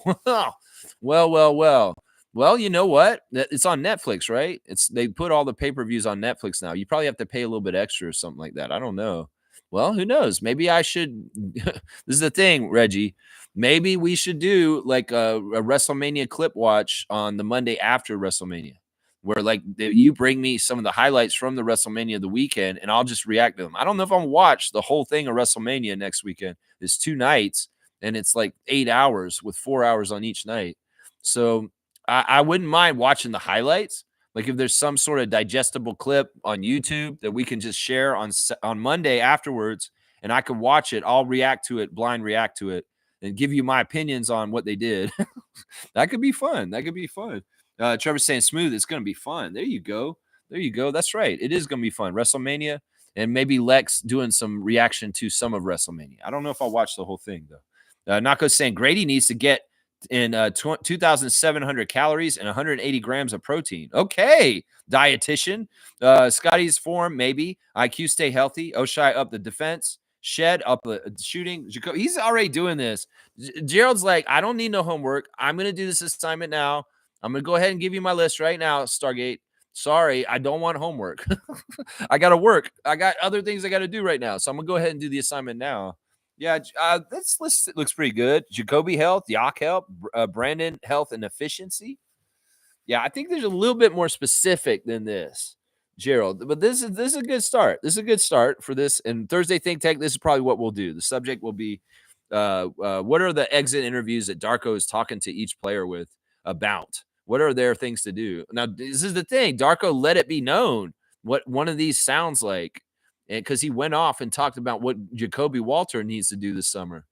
Well. Well, you know what? It's on Netflix, right? They put all the pay-per-views on Netflix now. You probably have to pay a little bit extra or something like that. I don't know. Well, who knows? Maybe I should. This is the thing, Reggie. Maybe we should do like a WrestleMania clip watch on the Monday after WrestleMania, where like you bring me some of the highlights from the WrestleMania of the weekend, and I'll just react to them. I don't know if I'll watch the whole thing of WrestleMania next weekend. It's 2 nights, and it's like 8 hours with 4 hours on each night. So I wouldn't mind watching the highlights. Like if there's some sort of digestible clip on YouTube that we can just share on Monday afterwards, and I can watch it, I'll blind react to it, and give you my opinions on what they did. That could be fun. Trevor's saying, smooth, it's going to be fun. There you go. That's right. It is going to be fun. WrestleMania, and maybe Lex doing some reaction to some of WrestleMania. I don't know if I'll watch the whole thing though. Nako's saying Grady needs to get in 2,700 calories and 180 grams of protein. Okay, dietitian. Scotty's form, maybe. IQ stay healthy. Oshai up the defense. Shed up the shooting. He's already doing this. Gerald's like, I don't need no homework. I'm going to do this assignment now. I'm going to go ahead and give you my list right now, Stargate. Sorry, I don't want homework. I got to work. I got other things I got to do right now. So I'm going to go ahead and do the assignment now. Yeah, this list looks pretty good. Jacoby health, Yak health, Brandon health and efficiency. Yeah, I think there's a little bit more specific than this, Gerald. But this is a good start. This is a good start for this. And Thursday Think Tank, this is probably what we'll do. The subject will be what are the exit interviews that Darko is talking to each player with about? What are their things to do? Now, this is the thing. Darko let it be known what one of these sounds like, because he went off and talked about what Jacoby Walter needs to do this summer.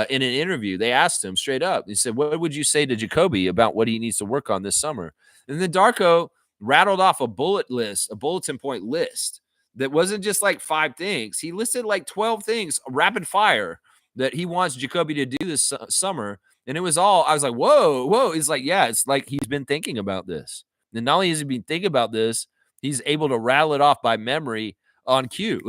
In an interview, they asked him straight up. He said, what would you say to Jacoby about what he needs to work on this summer? And then Darko rattled off a bulletin point list that wasn't just like 5 things. He listed like 12 things, rapid fire, that he wants Jacoby to do this summer. And it was all, I was like, whoa. It's like, yeah, it's like he's been thinking about this. And not only has he been thinking about this, he's able to rattle it off by memory on cue.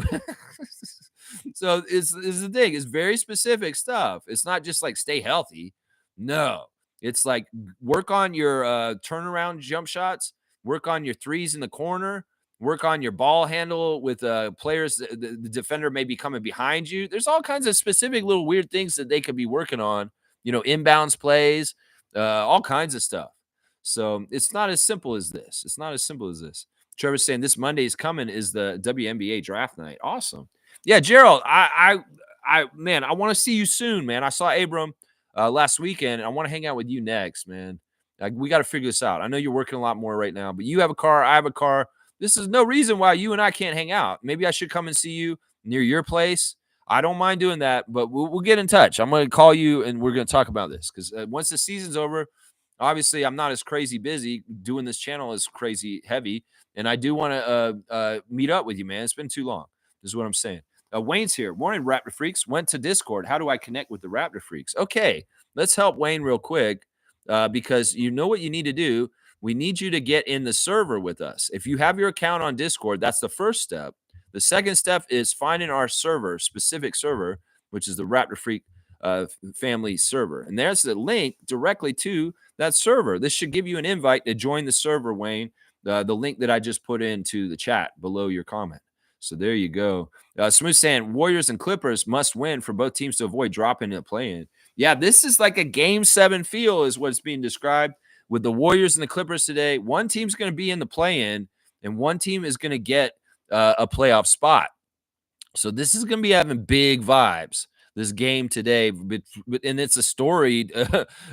So it's the thing. It's very specific stuff. It's not just like stay healthy. No, it's like work on your turnaround jump shots, work on your threes in the corner, work on your ball handle with players. The defender may be coming behind you. There's all kinds of specific little weird things that they could be working on, inbounds plays, all kinds of stuff. So it's not as simple as this. Trevor's saying this Monday is coming is the WNBA draft night. Awesome. Yeah, Gerald, man, I want to see you soon, man. I saw Abram last weekend, and I want to hang out with you next, man. We got to figure this out. I know you're working a lot more right now, but you have a car, I have a car. This is no reason why you and I can't hang out. Maybe I should come and see you near your place. I don't mind doing that, but we'll get in touch. I'm going to call you, and we're going to talk about this because once the season's over, obviously I'm not as crazy busy. Doing this channel is crazy heavy, and I do want to meet up with you, man. It's been too long. This is what I'm saying. Wayne's here. Morning, Raptor Freaks. Went to Discord. How do I connect with the Raptor Freaks? Okay, let's help Wayne real quick because you know what you need to do. We need you to get in the server with us. If you have your account on Discord, that's the first step. The second step is finding our specific server, which is the Raptor Freak family server. And there's the link directly to that server. This should give you an invite to join the server, Wayne. The link that I just put into the chat below your comment. So there you go. Smooth saying Warriors and Clippers must win for both teams to avoid dropping the play-in. Yeah, this is like a Game 7 feel is what's being described with the Warriors and the Clippers today. One team's going to be in the play-in, and one team is going to get a playoff spot. So this is going to be having big vibes, this game today. And it's a storied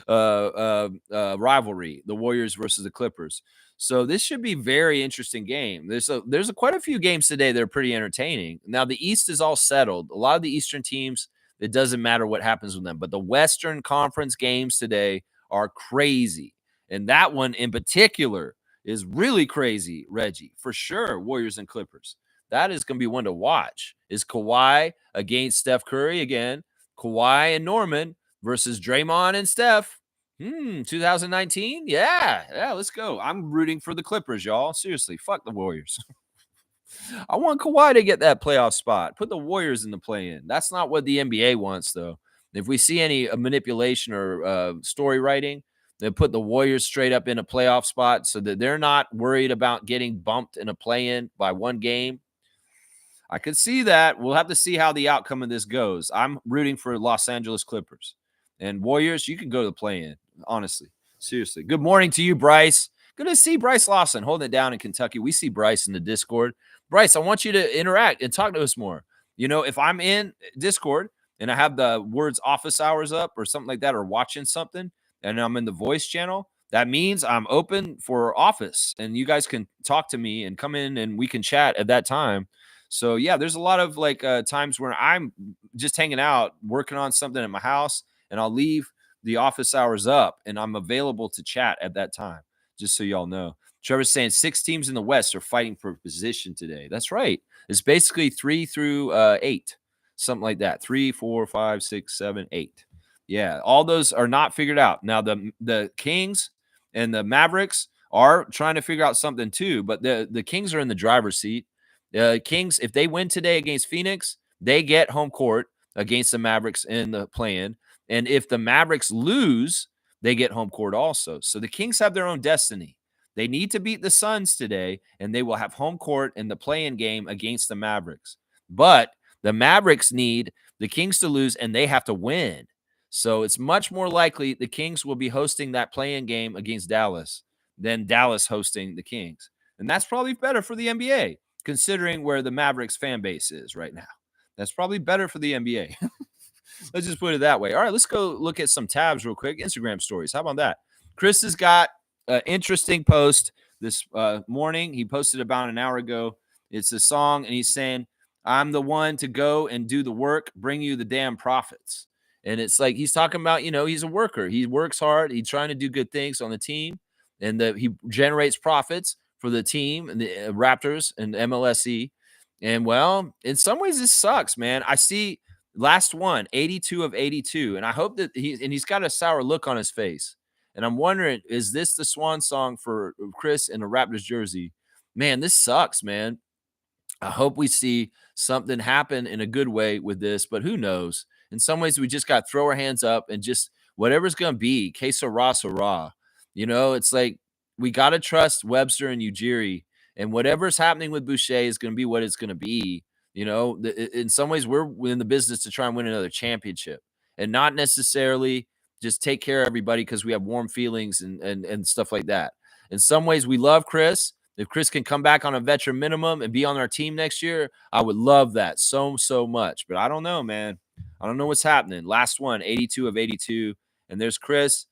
rivalry, the Warriors versus the Clippers. So this should be a very interesting game. There's quite a few games today that are pretty entertaining. Now, the East is all settled. A lot of the Eastern teams, it doesn't matter what happens with them. But the Western Conference games today are crazy. And that one in particular is really crazy, Reggie. For sure, Warriors and Clippers. That is going to be one to watch. Is Kawhi against Steph Curry again? Kawhi and Norman versus Draymond and Steph. 2019? Yeah, let's go. I'm rooting for the Clippers, y'all. Seriously, fuck the Warriors. I want Kawhi to get that playoff spot. Put the Warriors in the play-in. That's not what the NBA wants, though. If we see any manipulation or story writing, they put the Warriors straight up in a playoff spot so that they're not worried about getting bumped in a play-in by one game. I could see that. We'll have to see how the outcome of this goes. I'm rooting for Los Angeles Clippers. And Warriors, you can go to the play-in, honestly. Seriously. Good morning to you, Bryce. Good to see Bryce Lawson holding it down in Kentucky. We see Bryce in the Discord. Bryce, I want you to interact and talk to us more. If I'm in Discord and I have the words office hours up or something like that or watching something and I'm in the voice channel, that means I'm open for office and you guys can talk to me and come in and we can chat at that time. So, yeah, there's a lot of times where I'm just hanging out, working on something at my house, and I'll leave the office hours up and I'm available to chat at that time, just so y'all know. Trevor's saying 6 teams in the West are fighting for position today. That's right. It's basically 3 through 8, something like that. 3, 4, 5, 6, 7, 8. Yeah, all those are not figured out. Now the Kings and the Mavericks are trying to figure out something too, but the Kings are in the driver's seat. The Kings, if they win today against Phoenix, they get home court against the Mavericks in the play-in. And if the Mavericks lose, they get home court also. So the Kings have their own destiny. They need to beat the Suns today, and they will have home court in the play-in game against the Mavericks. But the Mavericks need the Kings to lose, and they have to win. So it's much more likely the Kings will be hosting that play-in game against Dallas than Dallas hosting the Kings. And that's probably better for the NBA, considering where the Mavericks fan base is right now. That's probably better for the NBA. Let's just put it that way. All right, let's go look at some tabs real quick. Instagram stories. How about that? Chris has got an interesting post this morning. He posted about an hour ago. It's a song, and he's saying, I'm the one to go and do the work, bring you the damn profits. And it's like he's talking about, he's a worker. He works hard. He's trying to do good things on the team, and he generates profits for the team and the Raptors and MLSE. And, well, in some ways, this sucks, man. I see last one, 82 of 82. And I hope that he's got a sour look on his face. And I'm wondering, is this the swan song for Chris in a Raptors jersey? Man, this sucks, man. I hope we see something happen in a good way with this, but who knows? In some ways, we just got to throw our hands up and just whatever's going to be, que sera, sera. It's like we got to trust Webster and Ujiri, and whatever's happening with Boucher is going to be what it's going to be. In some ways, we're in the business to try and win another championship and not necessarily just take care of everybody because we have warm feelings and stuff like that. In some ways, we love Chris. If Chris can come back on a veteran minimum and be on our team next year, I would love that so much. But I don't know, man. I don't know what's happening. Last one, 82 of 82. And there's Chris.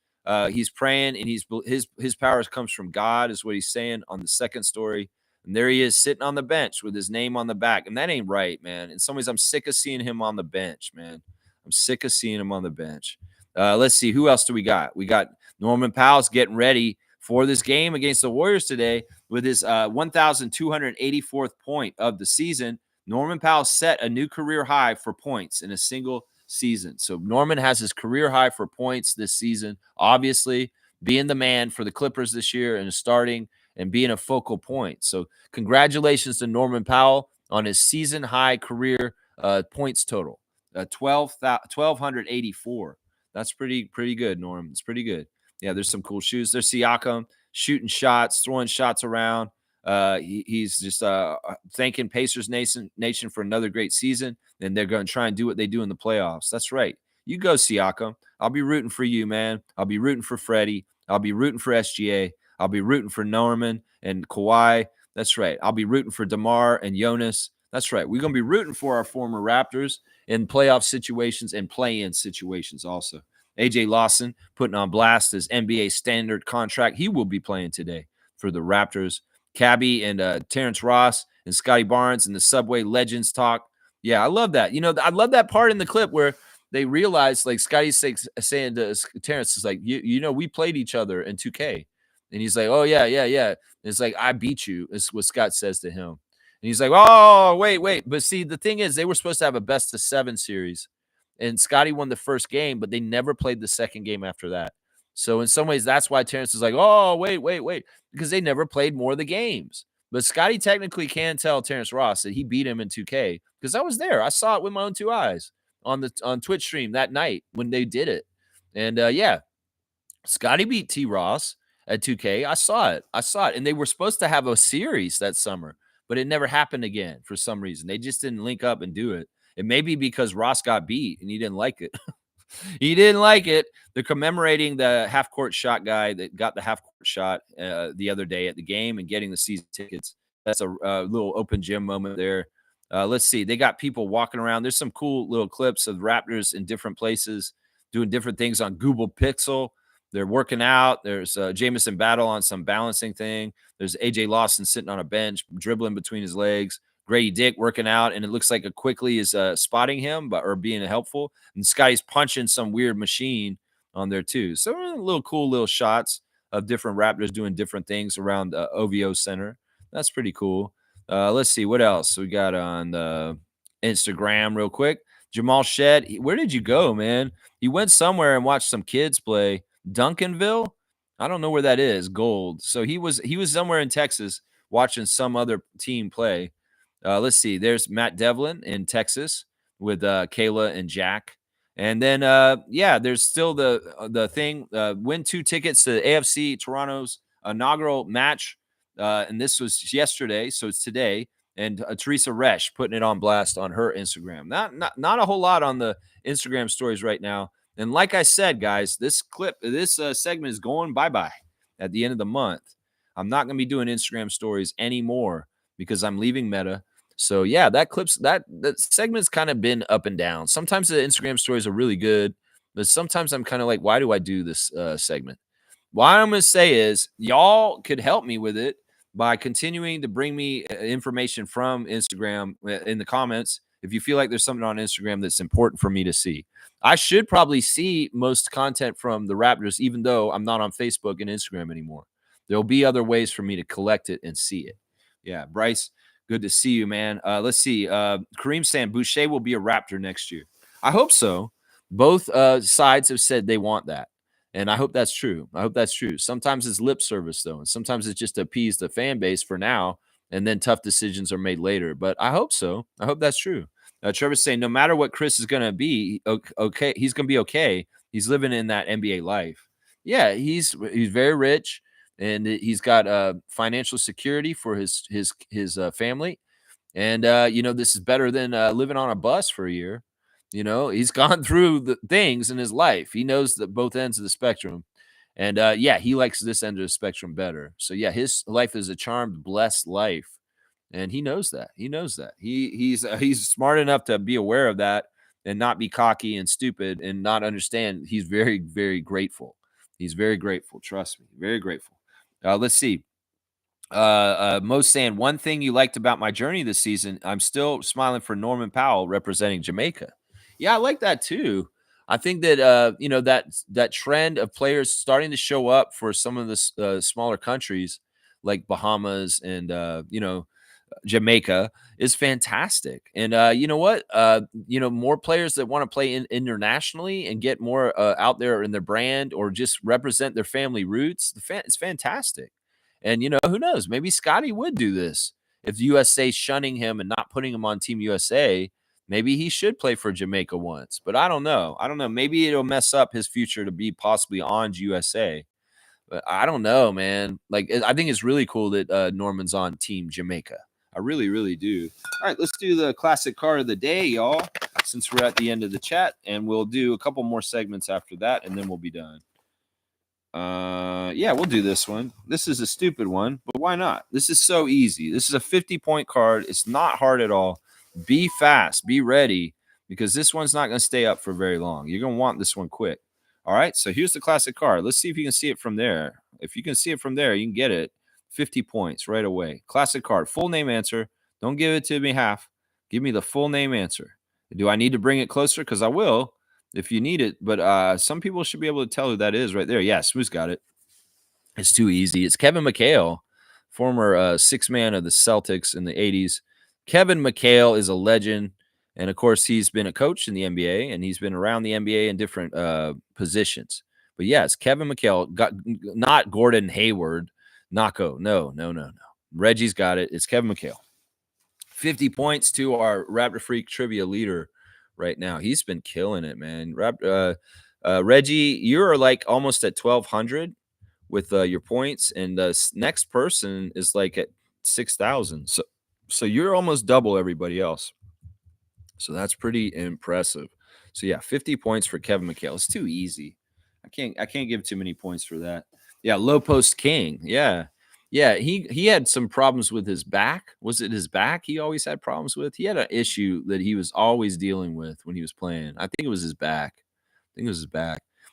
He's praying, and his powers comes from God, is what he's saying on the second story. And there he is sitting on the bench with his name on the back. And that ain't right, man. In some ways, I'm sick of seeing him on the bench, man. I'm sick of seeing him on the bench. Let's see. Who else do we got? We got Norman Powell's getting ready for this game against the Warriors today with his 1,284th point of the season. Norman Powell set a new career high for points in a single season. So Norman has his career high for points this season, obviously being the man for the Clippers this year and starting and being a focal point. So congratulations to Norman Powell on his season high career points total, 1,284. That's pretty good, Norm. It's pretty good. Yeah, there's some cool shoes. There's Siakam shooting shots, throwing shots around. He's just thanking Pacers Nation for another great season, and they're going to try and do what they do in the playoffs. That's right. You go, Siakam. I'll be rooting for you, man. I'll be rooting for Freddie. I'll be rooting for SGA. I'll be rooting for Norman and Kawhi. That's right. I'll be rooting for DeMar and Jonas. That's right. We're going to be rooting for our former Raptors in playoff situations and play-in situations also. AJ Lawson putting on blast his NBA standard contract. He will be playing today for the Raptors. Cabby and Terrence Ross and Scotty Barnes and the Subway Legends talk. Yeah, I love that. I love that part in the clip where they realize, like, Scotty's saying to Terrence, is like, we played each other in 2K. And he's like, oh, yeah. And it's like, I beat you, is what Scott says to him. And he's like, oh, wait. But see, the thing is, they were supposed to have a best-of-7 series. And Scotty won the first game, but they never played the second game after that. So in some ways, that's why Terrence is like, oh, wait, because they never played more of the games. But Scotty technically can tell Terrence Ross that he beat him in 2K because I was there. I saw it with my own 2 eyes on Twitch stream that night when they did it. And yeah, Scotty beat T. Ross at 2K. I saw it. And they were supposed to have a series that summer, but it never happened again for some reason. They just didn't link up and do it. It may be because Ross got beat and he didn't like it. He didn't like it. They're commemorating the half-court shot guy that got the half-court shot the other day at the game and getting the season tickets. That's a little open gym moment there. Let's see. They got people walking around. There's some cool little clips of Raptors in different places doing different things on Google Pixel. They're working out. There's Jamison Battle on some balancing thing. There's AJ Lawson sitting on a bench, dribbling between his legs. Grady Dick working out, and it looks like a Quickly is spotting him or being helpful. And Scotty's punching some weird machine on there too. So little cool little shots. of different Raptors doing different things around OVO Center. That's pretty cool. Let's see what else we got on Instagram real quick. Jamal Shed, where did you go, man? You went somewhere and watched some kids play. Duncanville? I don't know where that is. Gold. So he was somewhere in Texas watching some other team play. Let's see. There's Matt Devlin in Texas with Kayla and Jack. And then yeah, there's still the thing. Win 2 tickets to AFC Toronto's inaugural match. And this was yesterday, so it's today. And Teresa Resch putting it on blast on her Instagram. Not a whole lot on the Instagram stories right now. And like I said, guys, this segment is going bye-bye at the end of the month. I'm not going to be doing Instagram stories anymore because I'm leaving Meta. So yeah, that segment's kind of been up and down. Sometimes the Instagram stories are really good, but sometimes I'm kind of like, why do I do this segment? What I'm going to say is y'all could help me with it by continuing to bring me information from Instagram in the comments. If you feel like there's something on Instagram that's important for me to see, I should probably see most content from the Raptors, even though I'm not on Facebook and Instagram anymore. There'll be other ways for me to collect it and see it. Yeah, Bryce, good to see you, man. Let's see. Kareem saying Boucher will be a Raptor next year. I hope so. Both sides have said they want that. And I hope that's true. Sometimes it's lip service, though. And sometimes it's just to appease the fan base for now. And then tough decisions are made later. But I hope so. I hope that's true. Trevor's saying no matter what Chris is going to be, okay, he's going to be okay. He's living in that NBA life. Yeah, he's very rich. And he's got financial security for his family. And, this is better than living on a bus for a year. He's gone through the things in his life. He knows the both ends of the spectrum. And yeah, he likes this end of the spectrum better. So yeah, his life is a charmed, blessed life. And he knows that. He's smart enough to be aware of that and not be cocky and stupid and not understand. He's very, very grateful. He's very grateful. Trust me, very grateful. Let's see. Most saying one thing you liked about my journey this season, I'm still smiling for Norman Powell representing Jamaica. Yeah, I like that too. I think that that trend of players starting to show up for some of the smaller countries like Bahamas and Jamaica is fantastic. And you know what? More players that want to play internationally and get more out there in their brand or just represent their family roots. It's fantastic. And who knows? Maybe Scotty would do this if USA shunning him and not putting him on Team USA. Maybe he should play for Jamaica once, but I don't know. Maybe it'll mess up his future to be possibly on USA. But I don't know, man. Like, I think it's really cool that Norman's on Team Jamaica. I really, really do. All right, let's do the classic card of the day, y'all, since we're at the end of the chat. And we'll do a couple more segments after that, and then we'll be done. Yeah, we'll do this one. This is a stupid one, but why not? This is so easy. This is a 50-point card. It's not hard at all. Be fast. Be ready, because this one's not going to stay up for very long. You're going to want this one quick. All right, so here's the classic card. Let's see if you can see it from there. If you can see it from there, you can get it. 50 points right away. Classic card. Full name answer. Don't give it to me half. Give me the full name answer. Do I need to bring it closer? Because I will if you need it. But some people should be able to tell who that is right there. Yeah, Smooth's got it. It's too easy. It's Kevin McHale, former sixth man of the Celtics in the 80s. Kevin McHale is a legend. And, of course, he's been a coach in the NBA, and he's been around the NBA in different positions. But, yes, Kevin McHale, not Gordon Hayward, Nako. No. Reggie's got it. It's Kevin McHale. 50 points to our Raptor Freak trivia leader right now. He's been killing it, man. Reggie, you're like almost at 1,200 with your points, and the next person is like at 6,000. So you're almost double everybody else. So that's pretty impressive. So yeah, 50 points for Kevin McHale. It's too easy. I can't give too many points for that. Yeah, low post king. Yeah. He had some problems with his back. Was it his back he always had problems with? He had an issue that he was always dealing with when he was playing. I think it was his back.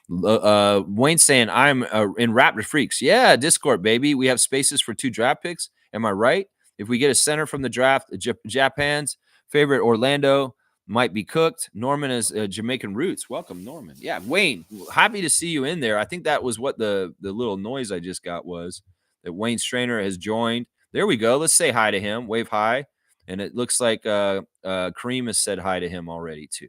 Wayne saying I'm in Raptor Freaks. Yeah, Discord, baby. We have spaces for 2 draft picks. Am I right? If we get a center from the draft, Japan's favorite Orlando, might be cooked. Norman is Jamaican roots. Welcome, Norman. Yeah, Wayne, happy to see you in there. I think that was what the little noise I just got was that Wayne Strainer has joined. There we go. Let's say hi to him. Wave hi. And it looks like Kareem has said hi to him already too.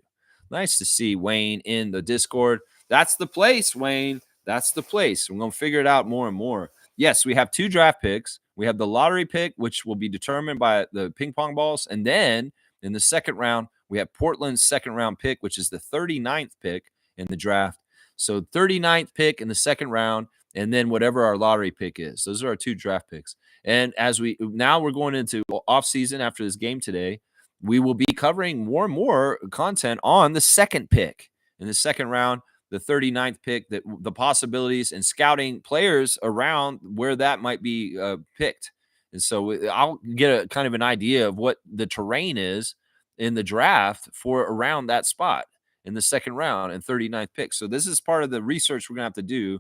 Nice to see Wayne in the Discord. That's the place, Wayne. That's the place. We're going to figure it out more and more. Yes, we have 2 draft picks. We have the lottery pick, which will be determined by the ping pong balls. And then in the second round, we have Portland's second round pick, which is the 39th pick in the draft. So 39th pick in the second round, and then whatever our lottery pick is. Those are our 2 draft picks. And as we're going into off season after this game today, we will be covering more and more content on the second pick in the second round, the 39th pick, that the possibilities and scouting players around where that might be picked. And so I'll get a kind of an idea of what the terrain is in the draft for around that spot in the second round and 39th pick. So this is part of the research we're going to have to do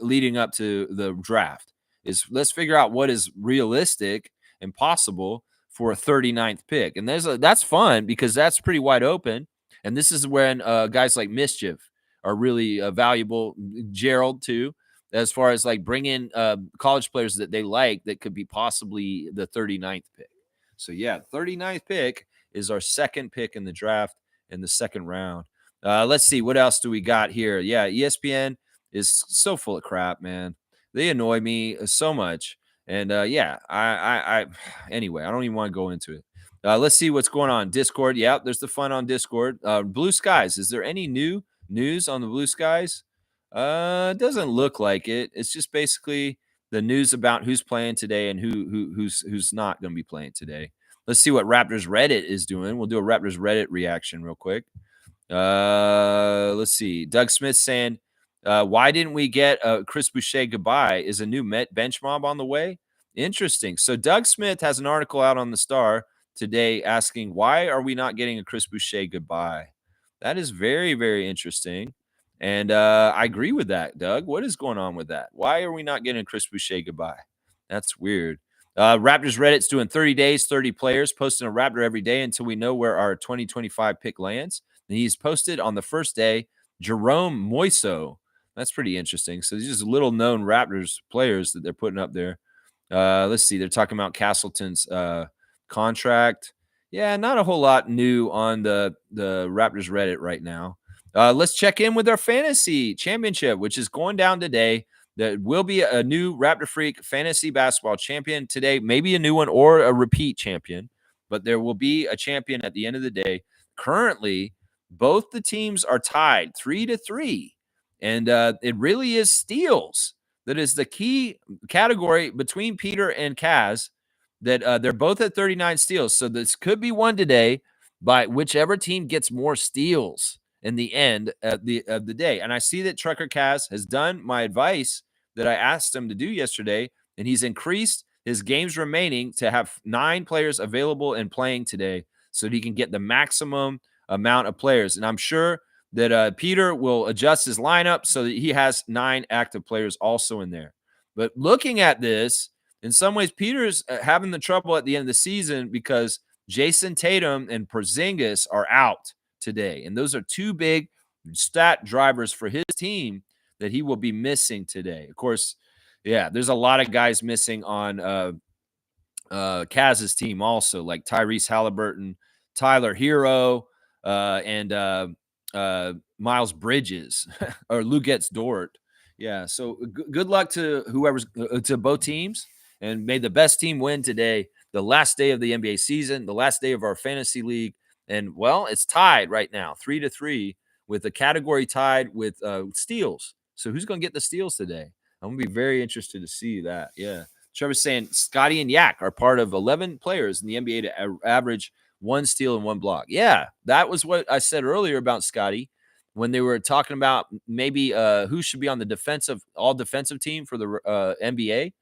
leading up to the draft is let's figure out what is realistic and possible for a 39th pick. And that's fun because that's pretty wide open. And this is when guys like Mischief are really valuable. Gerald too, as far as like bringing college players that they like that could be possibly the 39th pick. So yeah, 39th pick is our second pick in the draft in the second round. Let's see, what else do we got here? Yeah, ESPN is so full of crap, man. They annoy me so much. And yeah, anyway, I don't even want to go into it. Let's see what's going on. Discord. Yeah, there's the fun on Discord. Blue Skies. Is there any new news on the Blue Skies? It doesn't look like it. It's just basically the news about who's playing today and who's not going to be playing today. Let's see what Raptors Reddit is doing. We'll do a Raptors Reddit reaction real quick. Let's see. Doug Smith saying, why didn't we get Chris Boucher goodbye? Is a new bench mob on the way? Interesting. So Doug Smith has an article out on the Star today asking, why are we not getting a Chris Boucher goodbye? That is very, very interesting. And I agree with that, Doug. What is going on with that? Why are we not getting a Chris Boucher goodbye? That's weird. Raptors Reddit's doing 30 days, 30 players, posting a Raptor every day until we know where our 2025 pick lands. And he's posted on the first day, Jerome Moiso. That's pretty interesting. So these are little known Raptors players that they're putting up there. Let's see. They're talking about Castleton's contract. Yeah, not a whole lot new on the Raptors Reddit right now. Let's check in with our fantasy championship, which is going down today. There will be a new Raptor Freak fantasy basketball champion today, maybe a new one or a repeat champion, but there will be a champion at the end of the day. Currently, both the teams are tied 3-3, and it really is steals that is the key category between Peter and Kaz, that they're both at 39 steals. So this could be won today by whichever team gets more steals in the end of the day. And I see that Trucker Kaz has done my advice that I asked him to do yesterday, and he's increased his games remaining to have 9 players available and playing today so that he can get the maximum amount of players. And I'm sure that Peter will adjust his lineup so that he has 9 active players also in there. But looking at this, in some ways, Peter's having the trouble at the end of the season because Jason Tatum and Porzingis are out today. And those are 2 big stat drivers for his team that he will be missing today. Of course, yeah, there's a lot of guys missing on Kaz's team also, like Tyrese Halliburton, Tyler Hero, and Miles Bridges or Luguetz Dort. Yeah, so good luck to whoever's to both teams, and may the best team win today, the last day of the NBA season, the last day of our fantasy league. And, well, it's tied right now, 3-3, with the category tied with steals. So who's going to get the steals today? I'm going to be very interested to see that. Yeah. Trevor's saying Scotty and Yak are part of 11 players in the NBA to average 1 steal and 1 block. Yeah, that was what I said earlier about Scotty when they were talking about maybe who should be on the all defensive team for the NBA.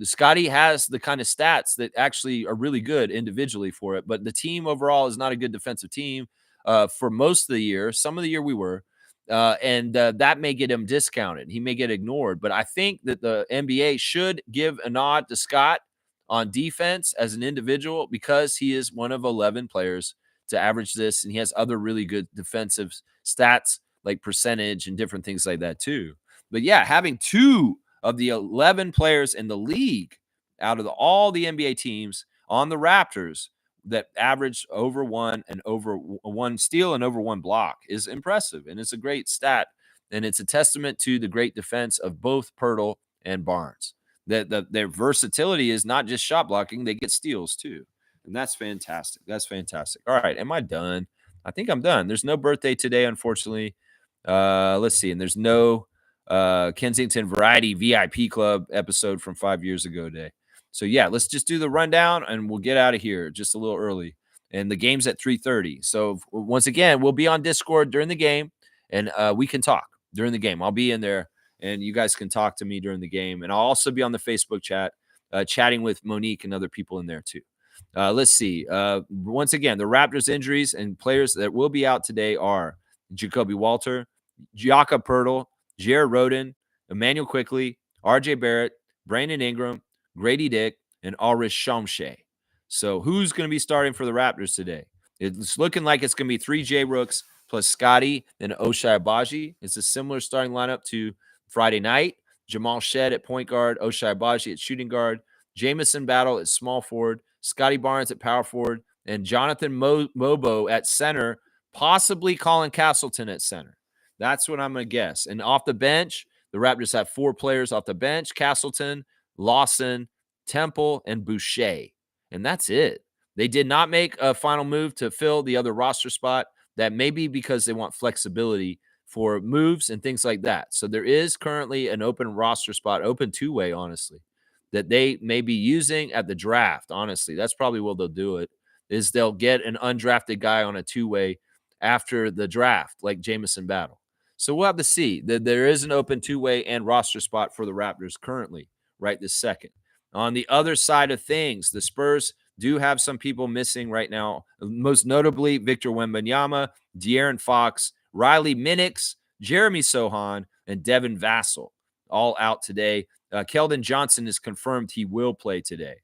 Scotty has the kind of stats that actually are really good individually for it, but the team overall is not a good defensive team for most of the year. Some of the year we were, and that may get him discounted. He may get ignored, but I think that the NBA should give a nod to Scott on defense as an individual because he is one of 11 players to average this, and he has other really good defensive stats like percentage and different things like that too. But yeah, having 2 of the 11 players in the league out of all the NBA teams on the Raptors that averaged over 1 and over 1 steal and over 1 block is impressive, and it's a great stat, and it's a testament to the great defense of both Pirtle and Barnes. That their versatility is not just shot blocking, they get steals too. And that's fantastic. That's fantastic. All right, am I done? I think I'm done. There's no birthday today, unfortunately. Let's see. And there's no Kensington Variety VIP Club episode from 5 years ago today. So yeah, let's just do the rundown and we'll get out of here just a little early. And the game's at 3:30. So once again, we'll be on Discord during the game, and we can talk during the game. I'll be in there, and you guys can talk to me during the game. And I'll also be on the Facebook chat, chatting with Monique and other people in there too. Let's see. Once again, the Raptors injuries and players that will be out today are Jacoby Walter, Jakob Pertl, Jared Rhoden, Emmanuel Quickley, RJ Barrett, Brandon Ingram, Grady Dick, and Ulrich Shamshay. So who's going to be starting for the Raptors today? It's looking like it's going to be 3 J Rooks plus Scotty and Ochai Agbaji. It's a similar starting lineup to Friday night. Jamal Shed at point guard, Ochai Agbaji at shooting guard, Jamison Battle at small forward, Scotty Barnes at power forward, and Jonathan Mobo at center, possibly Colin Castleton at center. That's what I'm going to guess. And off the bench, the Raptors have 4 players off the bench: Castleton, Lawson, Temple, and Boucher. And that's it. They did not make a final move to fill the other roster spot. That may be because they want flexibility for moves and things like that. So there is currently an open roster spot, open two-way, honestly, that they may be using at the draft. Honestly, that's probably where they'll do it, is they'll get an undrafted guy on a two-way after the draft, like Jamison Battle. So we'll have to see. There is an open two-way and roster spot for the Raptors currently, right this second. On the other side of things, the Spurs do have some people missing right now, most notably Victor Wembanyama, De'Aaron Fox, Riley Minix, Jeremy Sohan, and Devin Vassell, all out today. Keldon Johnson is confirmed he will play today.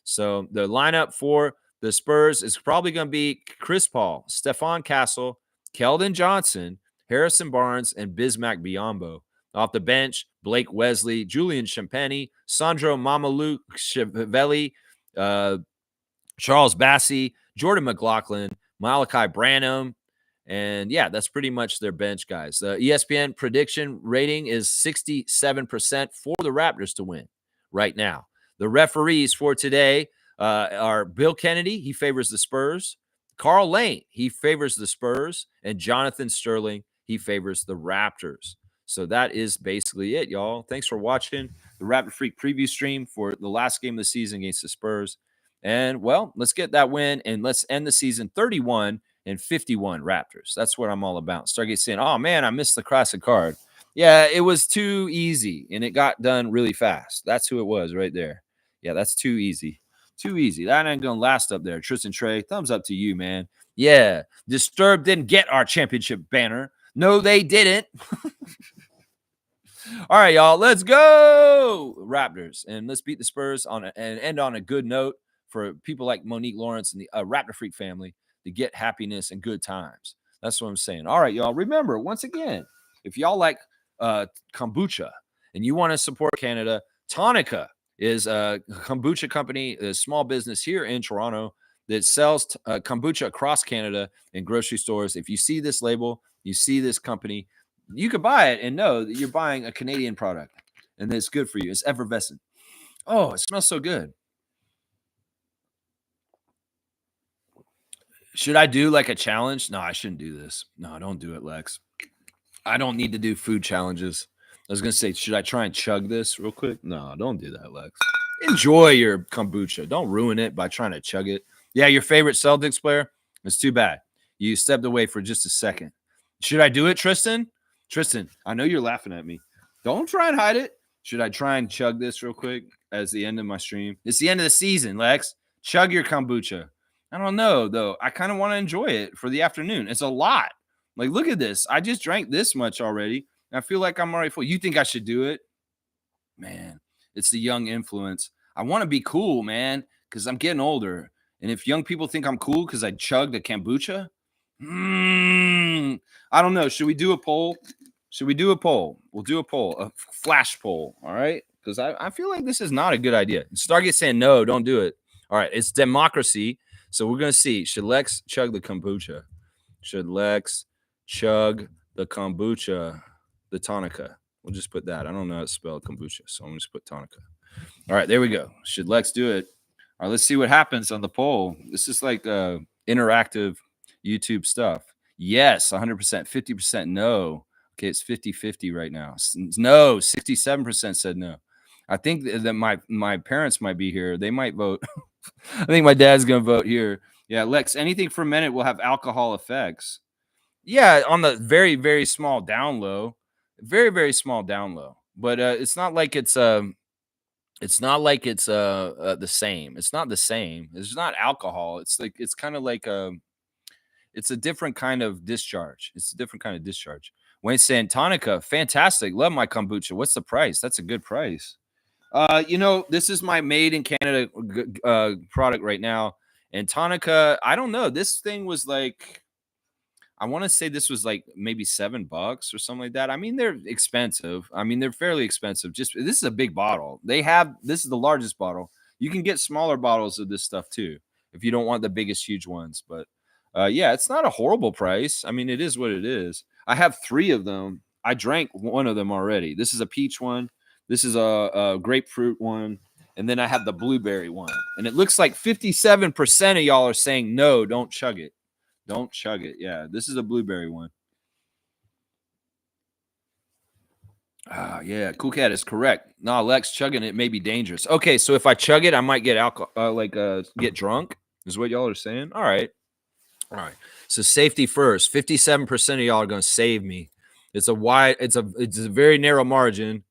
So the lineup for the Spurs is probably going to be Chris Paul, Stephon Castle, Keldon Johnson, Harrison Barnes, and Bismack Biyombo. Off the bench, Blake Wesley, Julian Champagny, Sandro Mamukelashvili, Charles Bassey, Jordan McLaughlin, Malachi Branham. And yeah, that's pretty much their bench guys. The ESPN prediction rating is 67% for the Raptors to win right now. The referees for today are Bill Kennedy. He favors the Spurs. Carl Lane, he favors the Spurs. And Jonathan Sterling, he favors the Raptors. So that is basically it, y'all. Thanks for watching the Raptor Freak preview stream for the last game of the season against the Spurs. And, well, let's get that win, and let's end the season 31-51 Raptors. That's what I'm all about. Stargate saying, oh, man, I missed the classic card. Yeah, it was too easy, and it got done really fast. That's who it was right there. Yeah, that's too easy. Too easy. That ain't going to last up there. Tristan Trey, thumbs up to you, man. Yeah, Disturbed didn't get our championship banner. No, they didn't. All right, y'all, let's go Raptors, and let's beat the Spurs and end on a good note for people like Monique Lawrence and the Raptor Freak family to get happiness and good times. That's what I'm saying. All right, y'all, remember, once again, if y'all like kombucha and you want to support Canada, Tonica is a kombucha company, a small business here in Toronto that sells kombucha across Canada in grocery stores. If you see this label, you see this company, you could buy it and know that you're buying a Canadian product and that it's good for you. It's effervescent. Oh, it smells so good. Should I do like a challenge? No, I shouldn't do this. No, don't do it, Lex. I don't need to do food challenges. I was going to say, should I try and chug this real quick? No, don't do that, Lex. Enjoy your kombucha. Don't ruin it by trying to chug it. Yeah, your favorite Celtics player? It's too bad. You stepped away for just a second. Should I do it, Tristan? Tristan, I know you're laughing at me. Don't try and hide it. Should I try and chug this real quick as the end of my stream? It's the end of the season, Lex. Chug your kombucha. I don't know, though. I kind of want to enjoy it for the afternoon. It's a lot. Like, look at this. I just drank this much already. I feel like I'm already full. You think I should do it? Man, it's the young influence. I want to be cool, man, because I'm getting older. And if young people think I'm cool because I chugged a kombucha, I don't know. Should we do a poll? Should we do a poll? We'll do a poll, a flash poll. All right. Because I feel like this is not a good idea. Stargate saying no, don't do it. All right. It's democracy. So we're going to see. Should Lex chug the kombucha? Should Lex chug the kombucha? The Tonica. We'll just put that. I don't know how to spell kombucha. So I'm just put Tonica. All right. There we go. Should Lex do it? All right. Let's see what happens on the poll. This is like interactive YouTube stuff. Yes, 100%, 50% no. Okay, it's 50-50 right now. No, 67% said no. I think that my parents might be here. They might vote. I think my dad's going to vote here. Yeah, Lex, anything fermented will have alcohol effects. Yeah, on the very, very small down low. Very, very small down low. But it's not like it's the same. It's not the same. It's not alcohol. It's like it's kind of like it's a different kind of discharge. It's a different kind of discharge. Wayne saying Tonica, fantastic. Love my kombucha. What's the price? That's a good price. This is my made in Canada product right now. And Tonica, I don't know. This thing was like, I want to say this was like maybe $7 or something like that. I mean, they're expensive. I mean, they're fairly expensive. Just this is a big bottle. This is the largest bottle. You can get smaller bottles of this stuff too, if you don't want the biggest, huge ones. But yeah, it's not a horrible price. I mean, it is what it is. I have 3 of them. I drank one of them already. This is a peach one. This is a grapefruit one. And then I have the blueberry one. And it looks like 57% of y'all are saying, no, don't chug it. Don't chug it. Yeah, this is a blueberry one. Yeah, Cool Cat is correct. No, Lex, chugging it may be dangerous. Okay, so if I chug it, I might get alcohol, get drunk. Is what y'all are saying? All right. So safety first. 57% of y'all are going to save me. It's a very narrow margin.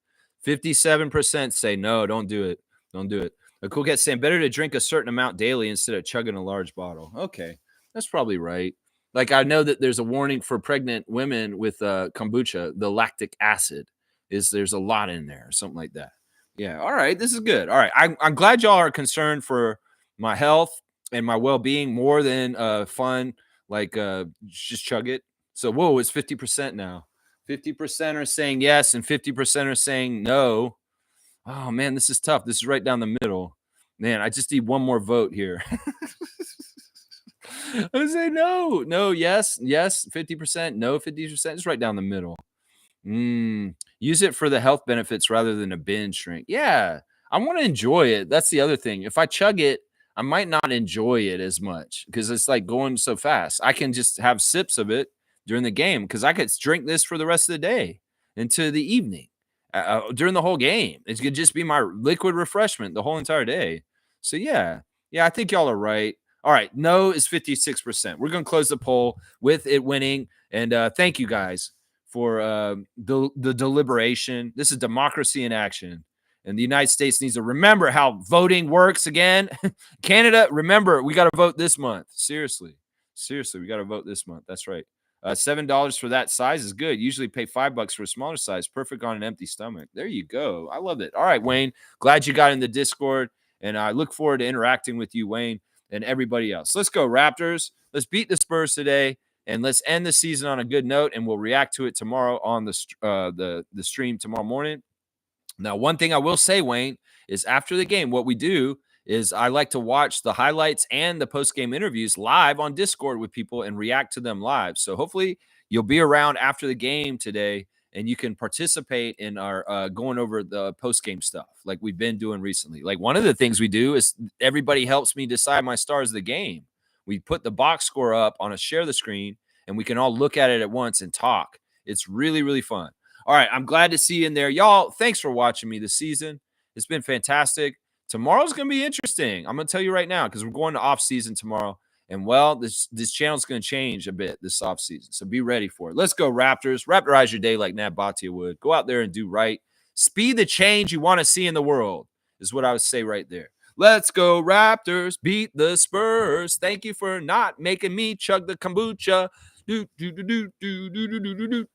57% say no, don't do it. Don't do it. A Cool Cat saying better to drink a certain amount daily instead of chugging a large bottle. Okay, that's probably right. Like I know that there's a warning for pregnant women with kombucha. The lactic acid there's a lot in there, or something like that. Yeah. All right. This is good. All right. I'm glad y'all are concerned for my health and my well-being more than fun. Like just chug it. So whoa, it's 50% now. 50% are saying yes, and 50% are saying no. Oh man, this is tough. This is right down the middle. Man, I just need one more vote here. I say no, yes, 50%, no, 50%. It's right down the middle. Use it for the health benefits rather than a binge drink. Yeah, I want to enjoy it. That's the other thing. If I chug it, I might not enjoy it as much because it's like going so fast. I can just have sips of it during the game because I could drink this for the rest of the day into the evening during the whole game. It could just be my liquid refreshment the whole entire day. So yeah, I think y'all are right. All right, no is 56%. We're going to close the poll with it winning. And thank you guys for the deliberation. This is democracy in action. And the United States needs to remember how voting works again. Canada, remember, we got to vote this month. Seriously, we got to vote this month. That's right. $7 for that size is good. Usually pay $5 for a smaller size. Perfect on an empty stomach. There you go. I love it. All right, Wayne. Glad you got in the Discord. And I look forward to interacting with you, Wayne, and everybody else. Let's go, Raptors. Let's beat the Spurs today. And let's end the season on a good note, and we'll react to it tomorrow on the stream tomorrow morning. Now, one thing I will say, Wayne, is after the game, what we do is I like to watch the highlights and the post-game interviews live on Discord with people and react to them live. So hopefully you'll be around after the game today, and you can participate in our going over the post-game stuff like we've been doing recently. Like one of the things we do is everybody helps me decide my stars of the game. We put the box score up on a share the screen, and we can all look at it at once and talk. It's really, really fun. All right, I'm glad to see you in there. Y'all, thanks for watching me this season. It's been fantastic. Tomorrow's going to be interesting. I'm going to tell you right now because we're going to off-season tomorrow. And, well, this channel's going to change a bit this off-season, so be ready for it. Let's go, Raptors. Raptorize your day like Nat Bhatia would. Go out there and do right. Speed the change you want to see in the world is what I would say right there. Let's go, Raptors. Beat the Spurs. Thank you for not making me chug the kombucha. Do, do, do, do, do, do, do, do, do, do.